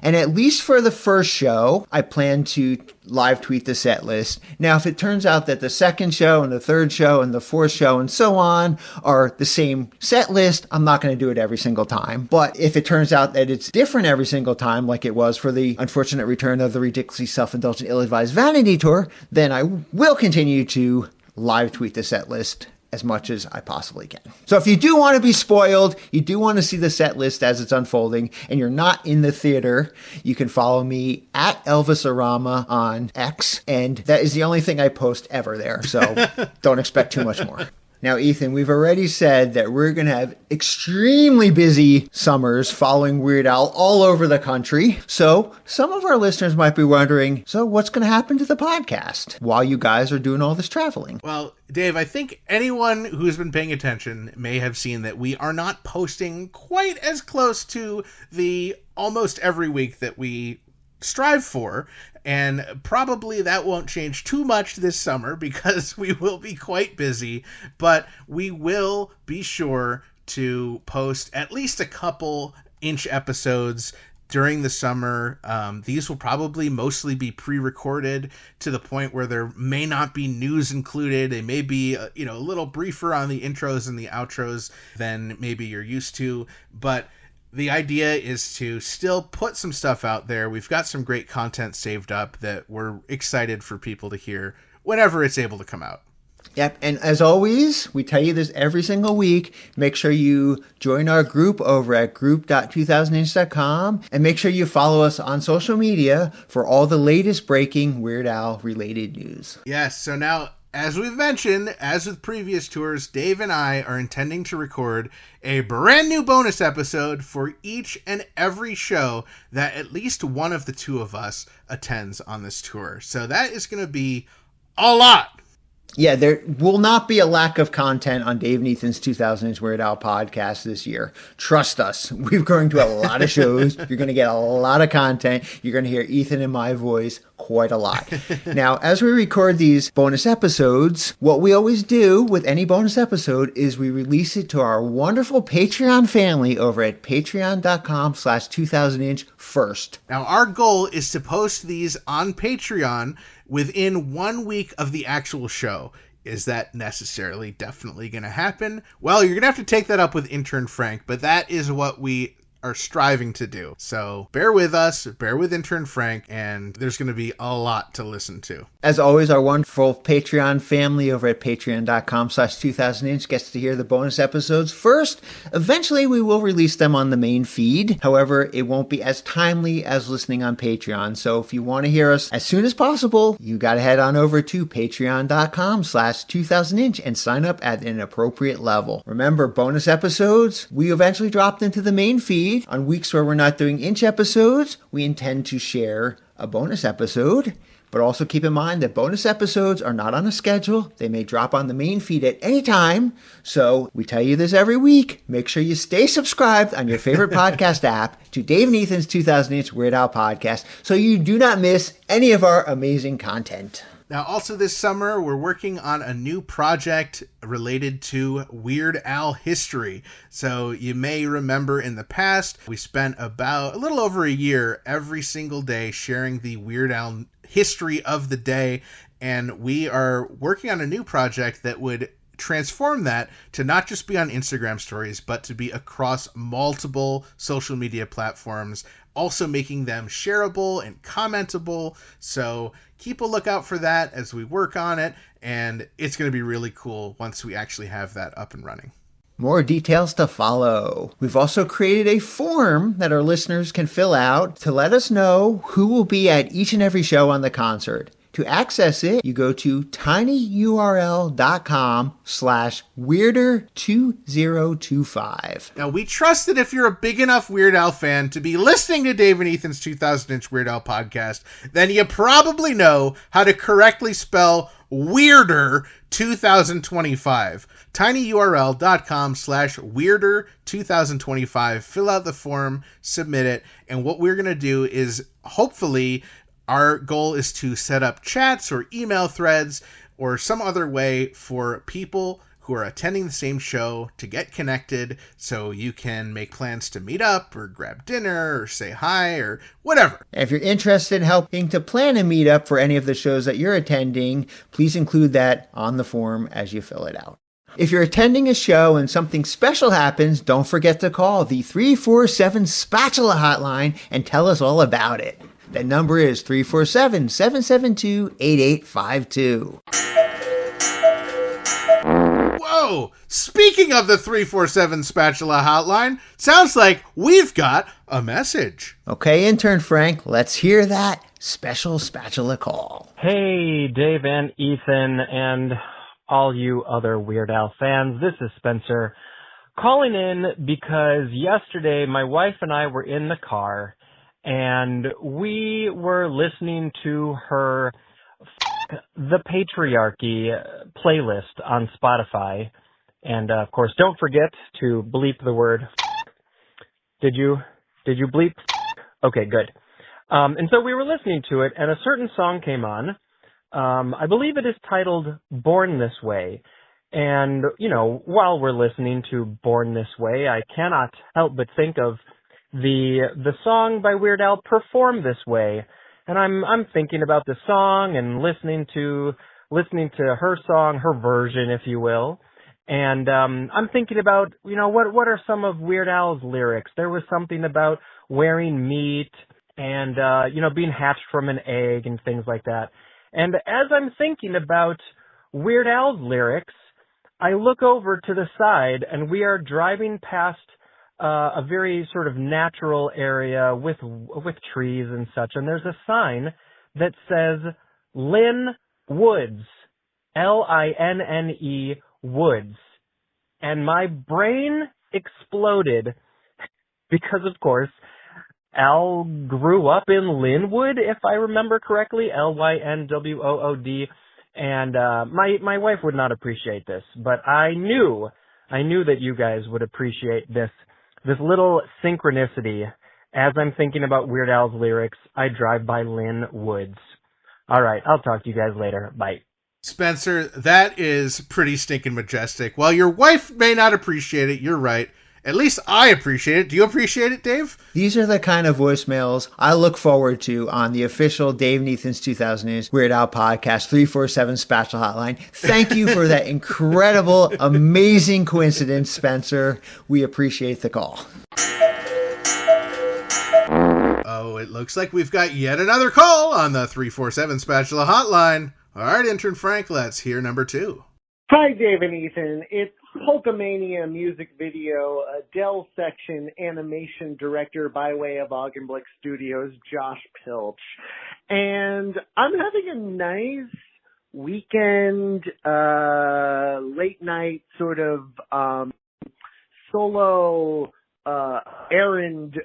And at least for the first show, I plan to live tweet the set list. Now, if it turns out that the second show and the third show and the fourth show and so on are the same set list, I'm not going to do it every single time. But if it turns out that it's different every single time, like it was for the unfortunate return of the ridiculously self-indulgent, ill-advised Vanity Tour, then I will continue to live tweet the set list as much as I possibly can. So if you do want to be spoiled, you do want to see the set list as it's unfolding, and you're not in the theater, you can follow me at Elvisarama on X, and that is the only thing I post ever there, so don't expect too much more. Now, Ethan, we've already said that we're going to have extremely busy summers following Weird Al all over the country. So some of our listeners might be wondering, so what's going to happen to the podcast while you guys are doing all this traveling? Well, Dave, I think anyone who's been paying attention may have seen that we are not posting quite as close to the almost every week that we strive for, and probably that won't change too much this summer because we will be quite busy, but we will be sure to post at least a couple Inch episodes during the summer. These will probably mostly be pre-recorded to the point where there may not be news included. They may be a little briefer on the intros and the outros than maybe you're used to, but the idea is to still put some stuff out there. We've got some great content saved up that we're excited for people to hear whenever it's able to come out. Yep, and as always, we tell you this every single week. Make sure you join our group over at group.2000inch.com, and make sure you follow us on social media for all the latest breaking Weird Al related news. Yes, so now, as we've mentioned, as with previous tours, Dave and I are intending to record a brand new bonus episode for each and every show that at least one of the two of us attends on this tour. So that is going to be a lot. Yeah, there will not be a lack of content on Dave and Ethan's 2000 Inch Weird Al podcast this year. Trust us. We're going to a lot of shows. You're going to get a lot of content. You're going to hear Ethan and my voice quite a lot. Now, as we record these bonus episodes, what we always do with any bonus episode is we release it to our wonderful Patreon family over at patreon.com/2000inch first. Now, our goal is to post these on Patreon within 1 week of the actual show. Is that necessarily definitely going to happen? Well, you're going to have to take that up with intern Frank, but that is what we are striving to do. So bear with us, bear with intern Frank, and there's going to be a lot to listen to. As always, our wonderful Patreon family over at patreon.com/2000inch gets to hear the bonus episodes first. Eventually, we will release them on the main feed. However, it won't be as timely as listening on Patreon. So if you want to hear us as soon as possible, you got to head on over to patreon.com/2000inch and sign up at an appropriate level. Remember, bonus episodes, we eventually dropped into the main feed. On weeks where we're not doing Inch episodes, we intend to share a bonus episode But also keep in mind that bonus episodes are not on a schedule. They may drop on the main feed at any time. So we tell you this every week. Make sure you stay subscribed on your favorite podcast app to Dave and Ethan's 2008 Weird Al podcast so you do not miss any of our amazing content. Now, also this summer, we're working on a new project related to Weird Al history. So you may remember in the past, we spent about a little over a year every single day sharing the Weird Al history of the day. And we are working on a new project that would transform that to not just be on Instagram stories, but to be across multiple social media platforms, also making them shareable and commentable. So keep a lookout for that as we work on it, and it's going to be really cool once we actually have that up and running. More details to follow. We've also created a form that our listeners can fill out to let us know who will be at each and every show on the concert. To access it, you go to tinyurl.com/weirder2025. Now, we trust that if you're a big enough Weird Al fan to be listening to Dave and Ethan's 2000-inch Weird Al podcast, then you probably know how to correctly spell Weirder 2025. tinyurl.com/weirder2025. Fill out the form, submit it, and what we're going to do is hopefully our goal is to set up chats or email threads or some other way for people who are attending the same show to get connected so you can make plans to meet up or grab dinner or say hi or whatever. If you're interested in helping to plan a meetup for any of the shows that you're attending, please include that on the form as you fill it out. If you're attending a show and something special happens, don't forget to call the 347 Spatula hotline and tell us all about it. That number is 347-772-8852. Whoa! Speaking of the 347 Spatula hotline, sounds like we've got a message. Okay, intern Frank, let's hear that special spatula call. Hey, Dave and Ethan and all you other Weird Al fans. This is Spencer calling in because yesterday my wife and I were in the car and we were listening to her The Patriarchy playlist on Spotify. And of course, don't forget to bleep the word. Did you bleep? Okay, good. And so we were listening to it, and a certain song came on. I believe it is titled Born This Way. And, you know, while we're listening to Born This Way, I cannot help but think of the song by Weird Al, Perform This Way. And I'm thinking about the song and listening to her song, her version, if you will. And I'm thinking about, you know, what are some of Weird Al's lyrics? There was something about wearing meat and, you know, being hatched from an egg and things like that. And as I'm thinking about Weird Al's lyrics, I look over to the side and we are driving past a very sort of natural area with trees and such. And there's a sign that says Lynn Woods, Linne Woods. And my brain exploded because, of course, Al grew up in Linwood, if I remember correctly, Lynwood. And my wife would not appreciate this, but I knew that you guys would appreciate this little synchronicity. As I'm thinking about Weird Al's lyrics, I drive by Lynn Woods. All right, I'll talk to you guys later. Bye. Spencer, that is pretty stinking majestic. While your wife may not appreciate it, you're right. At least I appreciate it. Do you appreciate it, Dave? These are the kind of voicemails I look forward to on the official Dave and Ethan's 2000 Weird Al podcast 347 Spatula hotline. Thank you for that incredible, amazing coincidence, Spencer. We appreciate the call. Oh, it looks like we've got yet another call on the 347 Spatula hotline. All right, intern Frank, let's hear number 2. Hi, Dave and Ethan. It's Polkamania music video, Adele section animation director by way of Augenblick Studios, Josh Pilch. And I'm having a nice weekend, late night sort of solo errand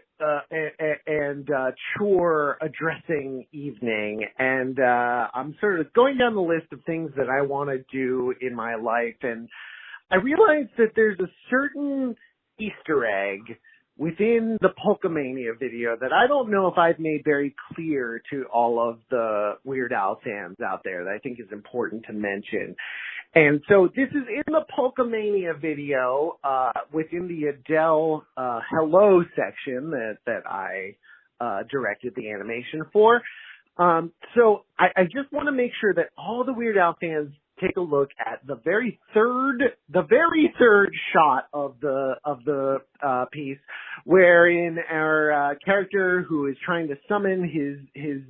and chore addressing evening. And And I'm sort of going down the list of things that I want to do in my life, and I realized that there's a certain Easter egg within the Polkamania video that I don't know if I've made very clear to all of the Weird Al fans out there that I think is important to mention. And so this is in the Polkamania video, within the Adele Hello section that I directed the animation for. So I just want to make sure that all the Weird Al fans take a look at the very third shot of the piece, wherein our character who is trying to summon his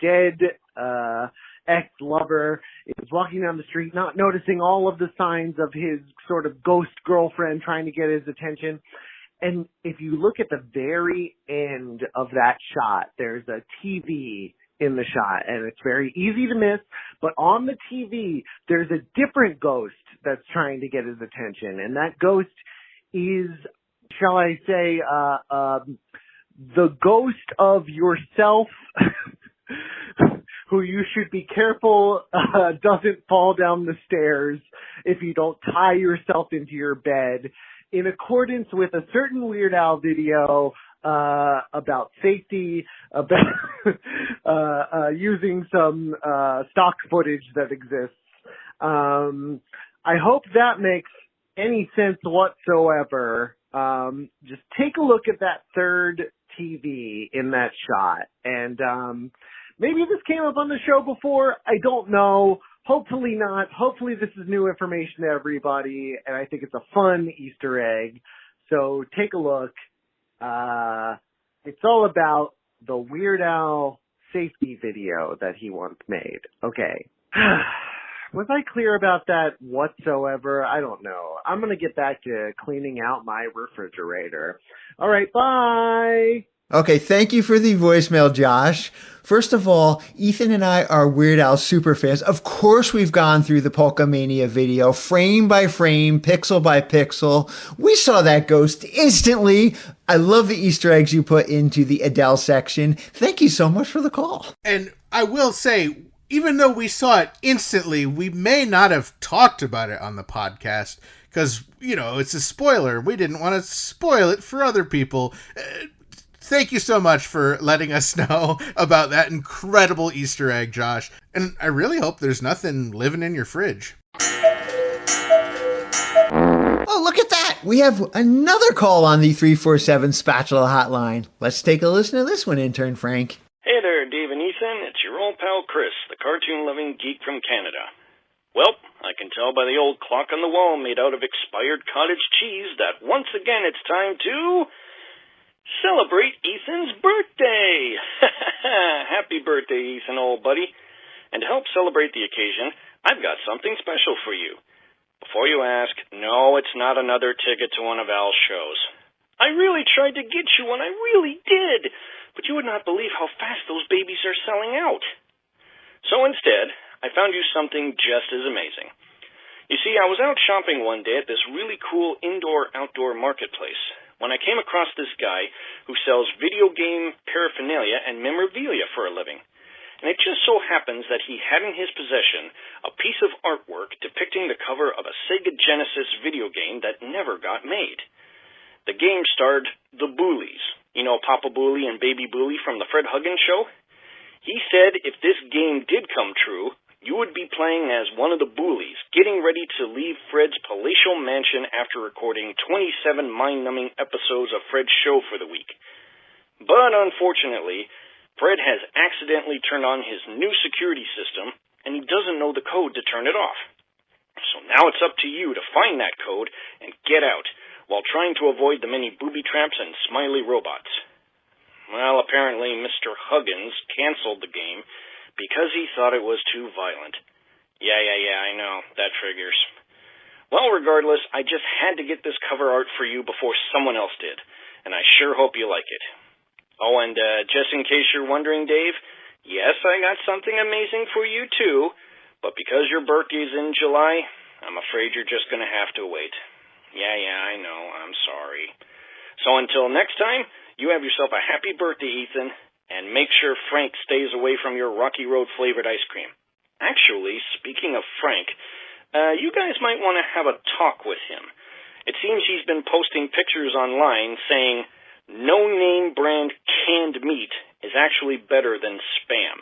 dead ex-lover is walking down the street, not noticing all of the signs of his sort of ghost girlfriend trying to get his attention. And if you look at the very end of that shot, there's a TV in the shot, and it's very easy to miss, but on the TV, there's a different ghost that's trying to get his attention, and that ghost is, shall I say, the ghost of yourself, who you should be careful doesn't fall down the stairs if you don't tie yourself into your bed, in accordance with a certain Weird Al video about safety, about using some stock footage that exists. I hope that makes any sense whatsoever. Just take a look at that third TV in that shot, and maybe this came up on the show before. I don't know. Hopefully not. Hopefully this is new information to everybody, and I think it's a fun Easter egg. So take a look. It's all about the Weird Al safety video that he once made. Okay. Was I clear about that whatsoever? I don't know. I'm going to get back to cleaning out my refrigerator. All right, bye. Okay, thank you for the voicemail, Josh. First of all, Ethan and I are Weird Al super fans. Of course, we've gone through the Polkamania video, frame by frame, pixel by pixel. We saw that ghost instantly. I love the Easter eggs you put into the Adele section. Thank you so much for the call. And I will say, even though we saw it instantly, we may not have talked about it on the podcast because, you know, it's a spoiler. We didn't want to spoil it for other people. Thank you so much for letting us know about that incredible Easter egg, Josh. And I really hope there's nothing living in your fridge. Oh, look at that. We have another call on the 347 Spatula hotline. Let's take a listen to this one, intern Frank. Hey there, Dave and Ethan. It's your old pal Chris, the cartoon-loving geek from Canada. Well, I can tell by the old clock on the wall made out of expired cottage cheese that once again it's time to celebrate Ethan's birthday! Happy birthday, Ethan, old buddy. And to help celebrate the occasion, I've got something special for you. Before you ask, no, it's not another ticket to one of Al's shows. I really tried to get you one, I really did, but you would not believe how fast those babies are selling out. So instead, I found you something just as amazing. You see, I was out shopping one day at this really cool indoor-outdoor marketplace when I came across this guy who sells video game paraphernalia and memorabilia for a living. And it just so happens that he had in his possession a piece of artwork depicting the cover of a Sega Genesis video game that never got made. The game starred the Boolies. You know Papa Booley and Baby Booley from the Fred Huggins Show? He said if this game did come true, you would be playing as one of the Boolies, getting ready to leave Fred's palatial mansion after recording 27 mind-numbing episodes of Fred's show for the week. But unfortunately, Fred has accidentally turned on his new security system, and he doesn't know the code to turn it off. So now it's up to you to find that code and get out, while trying to avoid the many booby traps and smiley robots. Well, apparently Mr. Huggins canceled the game because he thought it was too violent. Yeah, I know, that triggers. Well, regardless, I just had to get this cover art for you before someone else did, and I sure hope you like it. Oh, and just in case you're wondering, Dave, yes, I got something amazing for you too, but because your birthday's in July, I'm afraid you're just going to have to wait. Yeah, I know, I'm sorry. So until next time, you have yourself a happy birthday, Ethan, And make sure Frank stays away from your Rocky Road flavored ice cream. Actually, speaking of Frank, you guys might want to have a talk with him. It seems he's been posting pictures online saying no-name brand canned meat is actually better than Spam.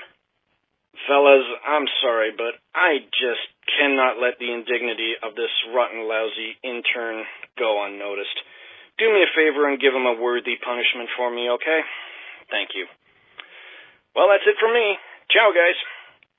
Fellas, I'm sorry, but I just cannot let the indignity of this rotten, lousy intern go unnoticed. Do me a favor and give him a worthy punishment for me, okay? Thank you. Well, that's it from me. Ciao, guys.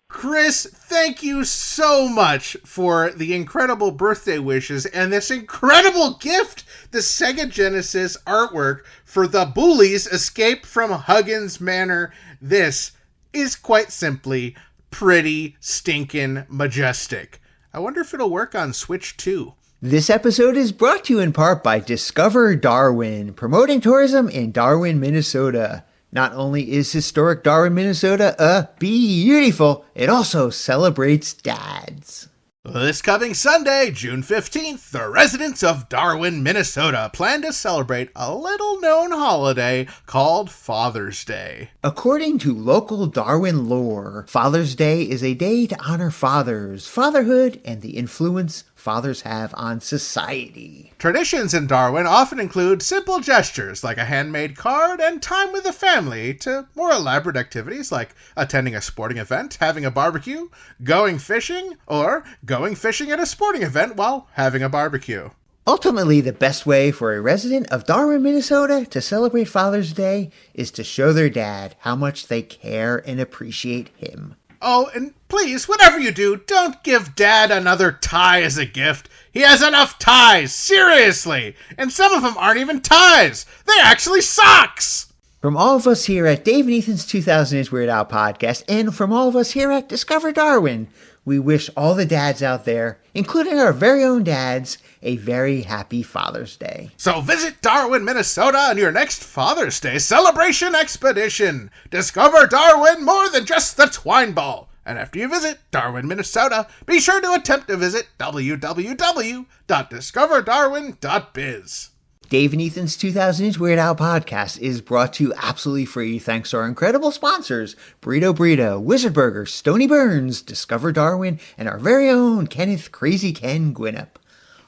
Chris, thank you so much for the incredible birthday wishes and this incredible gift, the Sega Genesis artwork for the Bullies Escape from Huggins Manor. This is quite simply pretty stinking majestic. I wonder if it'll work on Switch too. This episode is brought to you in part by Discover Darwin, promoting tourism in Darwin, Minnesota. Not only is historic Darwin, Minnesota beautiful, it also celebrates dads. This coming Sunday, June 15th, the residents of Darwin, Minnesota plan to celebrate a little-known holiday called Father's Day. According to local Darwin lore, Father's Day is a day to honor fathers, fatherhood, and the influence fathers have on society. Traditions in Darwin often include simple gestures like a handmade card and time with the family to more elaborate activities like attending a sporting event, having a barbecue, going fishing, or going fishing at a sporting event while having a barbecue. Ultimately, the best way for a resident of Darwin, Minnesota to celebrate Father's Day is to show their dad how much they care and appreciate him. Oh, and please, whatever you do, don't give Dad another tie as a gift. He has enough ties, seriously. And some of them aren't even ties. They're actually socks. From all of us here at Dave and Ethan's 2000 Weird Al podcast, and from all of us here at Discover Darwin, we wish all the dads out there, including our very own dads, a very happy Father's Day. So visit Darwin, Minnesota on your next Father's Day celebration expedition. Discover Darwin more than just the twine ball. And after you visit Darwin, Minnesota, be sure to attempt to visit www.discoverdarwin.biz. Dave and Ethan's 2000 Weird Al podcast is brought to you absolutely free thanks to our incredible sponsors, Burrito, Wizard Burger, Stony Burns, Discover Darwin, and our very own Kenneth Crazy Ken Gwinnett.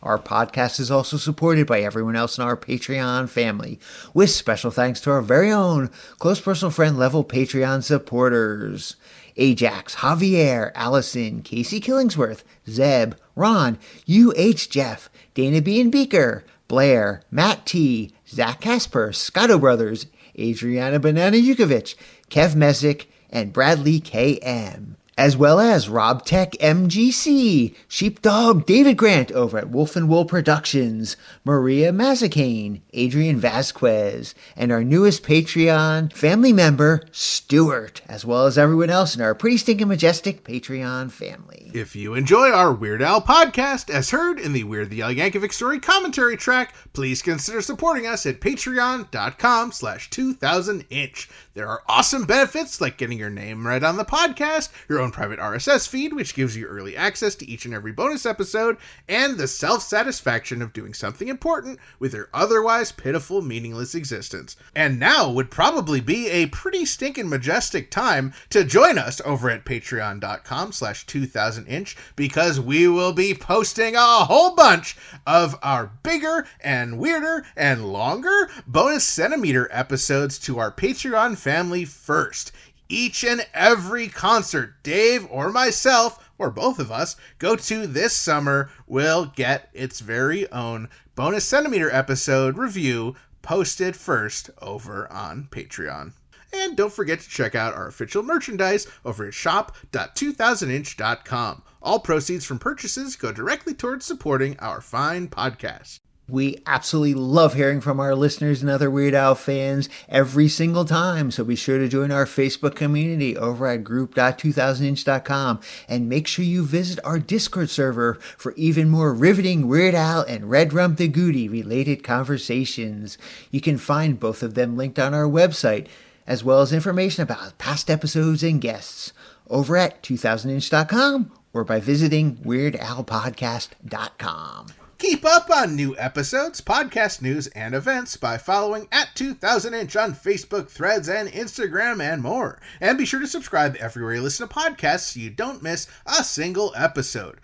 Our podcast is also supported by everyone else in our Patreon family, with special thanks to our very own close personal friend level Patreon supporters. Ajax, Javier, Allison, Casey Killingsworth, Zeb, Ron, UH Jeff, Dana B. and Beaker, Blair, Matt T., Zach Casper, Scotto Brothers, Adriana Banana Yukovic, Kev Messick, and Bradley K.M., as well as Rob Tech MGC, Sheepdog David Grant over at Wolf and Wool Productions, Maria Mazzacane, Adrian Vasquez, and our newest Patreon family member, Stuart, as well as everyone else in our pretty stinking majestic Patreon family. If you enjoy our Weird Al podcast, as heard in the Weird the Al Yankovic Story commentary track, please consider supporting us at patreon.com/2000inch. There are awesome benefits like getting your name read on the podcast, your own private RSS feed, which gives you early access to each and every bonus episode, and the self-satisfaction of doing something important with your otherwise pitiful, meaningless existence. And now would probably be a pretty stinking majestic time to join us over at patreon.com/2000inch, because we will be posting a whole bunch of our bigger and weirder and longer bonus centimeter episodes to our Patreon family first. Each and every concert Dave or myself, or both of us, go to this summer will get its very own bonus centimeter episode review posted first over on Patreon. And don't forget to check out our official merchandise over at shop.2000inch.com. All proceeds from purchases go directly towards supporting our fine podcast. We absolutely love hearing from our listeners and other Weird Al fans every single time, so be sure to join our Facebook community over at group.2000inch.com, and make sure you visit our Discord server for even more riveting Weird Al and Red Rum the Goody related conversations. You can find both of them linked on our website, as well as information about past episodes and guests over at 2000inch.com or by visiting weirdalpodcast.com. Keep up on new episodes, podcast news, and events by following at 2000inch on Facebook, Threads, and Instagram, and more. And be sure to subscribe everywhere you listen to podcasts so you don't miss a single episode.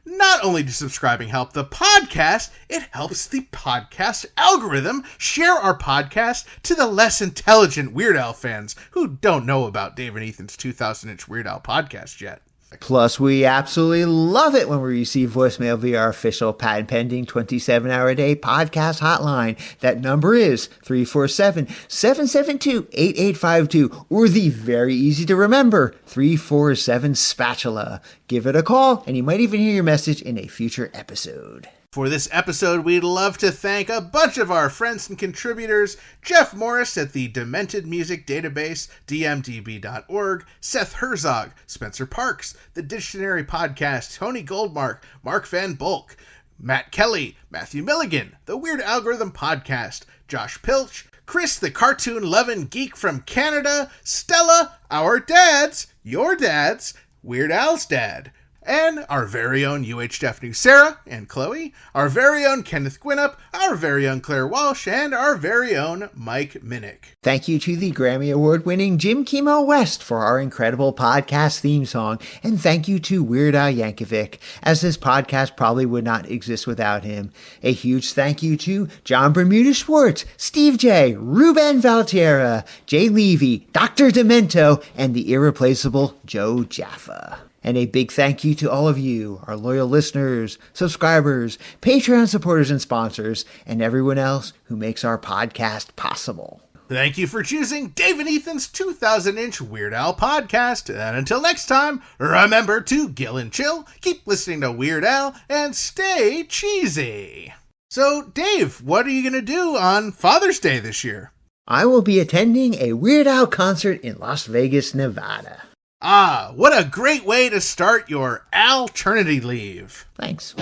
Not only does subscribing help the podcast, it helps the podcast algorithm share our podcast to the less intelligent Weird Al fans who don't know about Dave and Ethan's 2000-inch Weird Al podcast yet. Plus, we absolutely love it when we receive voicemail via our official patent-pending 27-hour-a-day podcast hotline. That number is 347-772-8852, or the very easy-to-remember 347-SPATULA. Give it a call, and you might even hear your message in a future episode. For this episode, we'd love to thank a bunch of our friends and contributors: Jeff Morris at the Demented Music Database, dmdb.org, Seth Herzog, Spencer Parks, The Dictionary Podcast, Tony Goldmark, Mark Van Bulk, Matt Kelly, Matthew Milligan, The Weird Algorithm Podcast, Josh Pilch, Chris the Cartoon-Lovin' Geek from Canada, Stella, our dads, your dads, Weird Al's dad, and our very own UHF News Sarah and Chloe, our very own Kenneth Gwinnett, our very own Claire Walsh, and our very own Mike Minnick. Thank you to the Grammy Award-winning Jim Kimo West for our incredible podcast theme song, and thank you to Weird Al Yankovic, as this podcast probably would not exist without him. A huge thank you to John Bermuda Schwartz, Steve J., Ruben Valtierra, Jay Levy, Dr. Demento, and the irreplaceable Joe Jaffa. And a big thank you to all of you, our loyal listeners, subscribers, Patreon supporters and sponsors, and everyone else who makes our podcast possible. Thank you for choosing Dave and Ethan's 2000-inch Weird Al podcast. And until next time, remember to gill and chill, keep listening to Weird Al, and stay cheesy. So, Dave, what are you going to do on Father's Day this year? I will be attending a Weird Al concert in Las Vegas, Nevada. Ah, what a great way to start your alternity leave. Thanks.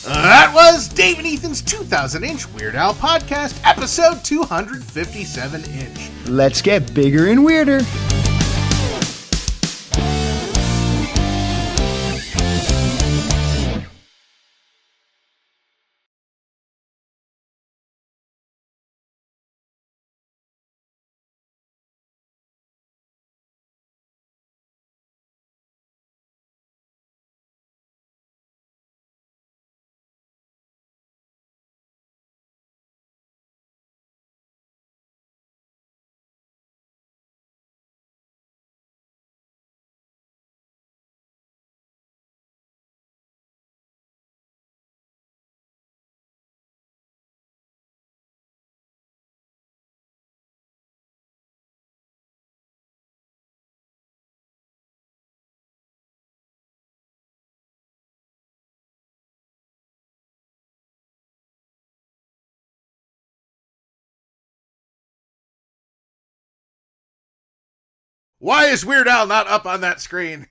That was Dave and Ethan's 2000-inch Weird Al podcast, episode 257-inch. Let's get bigger and weirder. Why is Weird Al not up on that screen?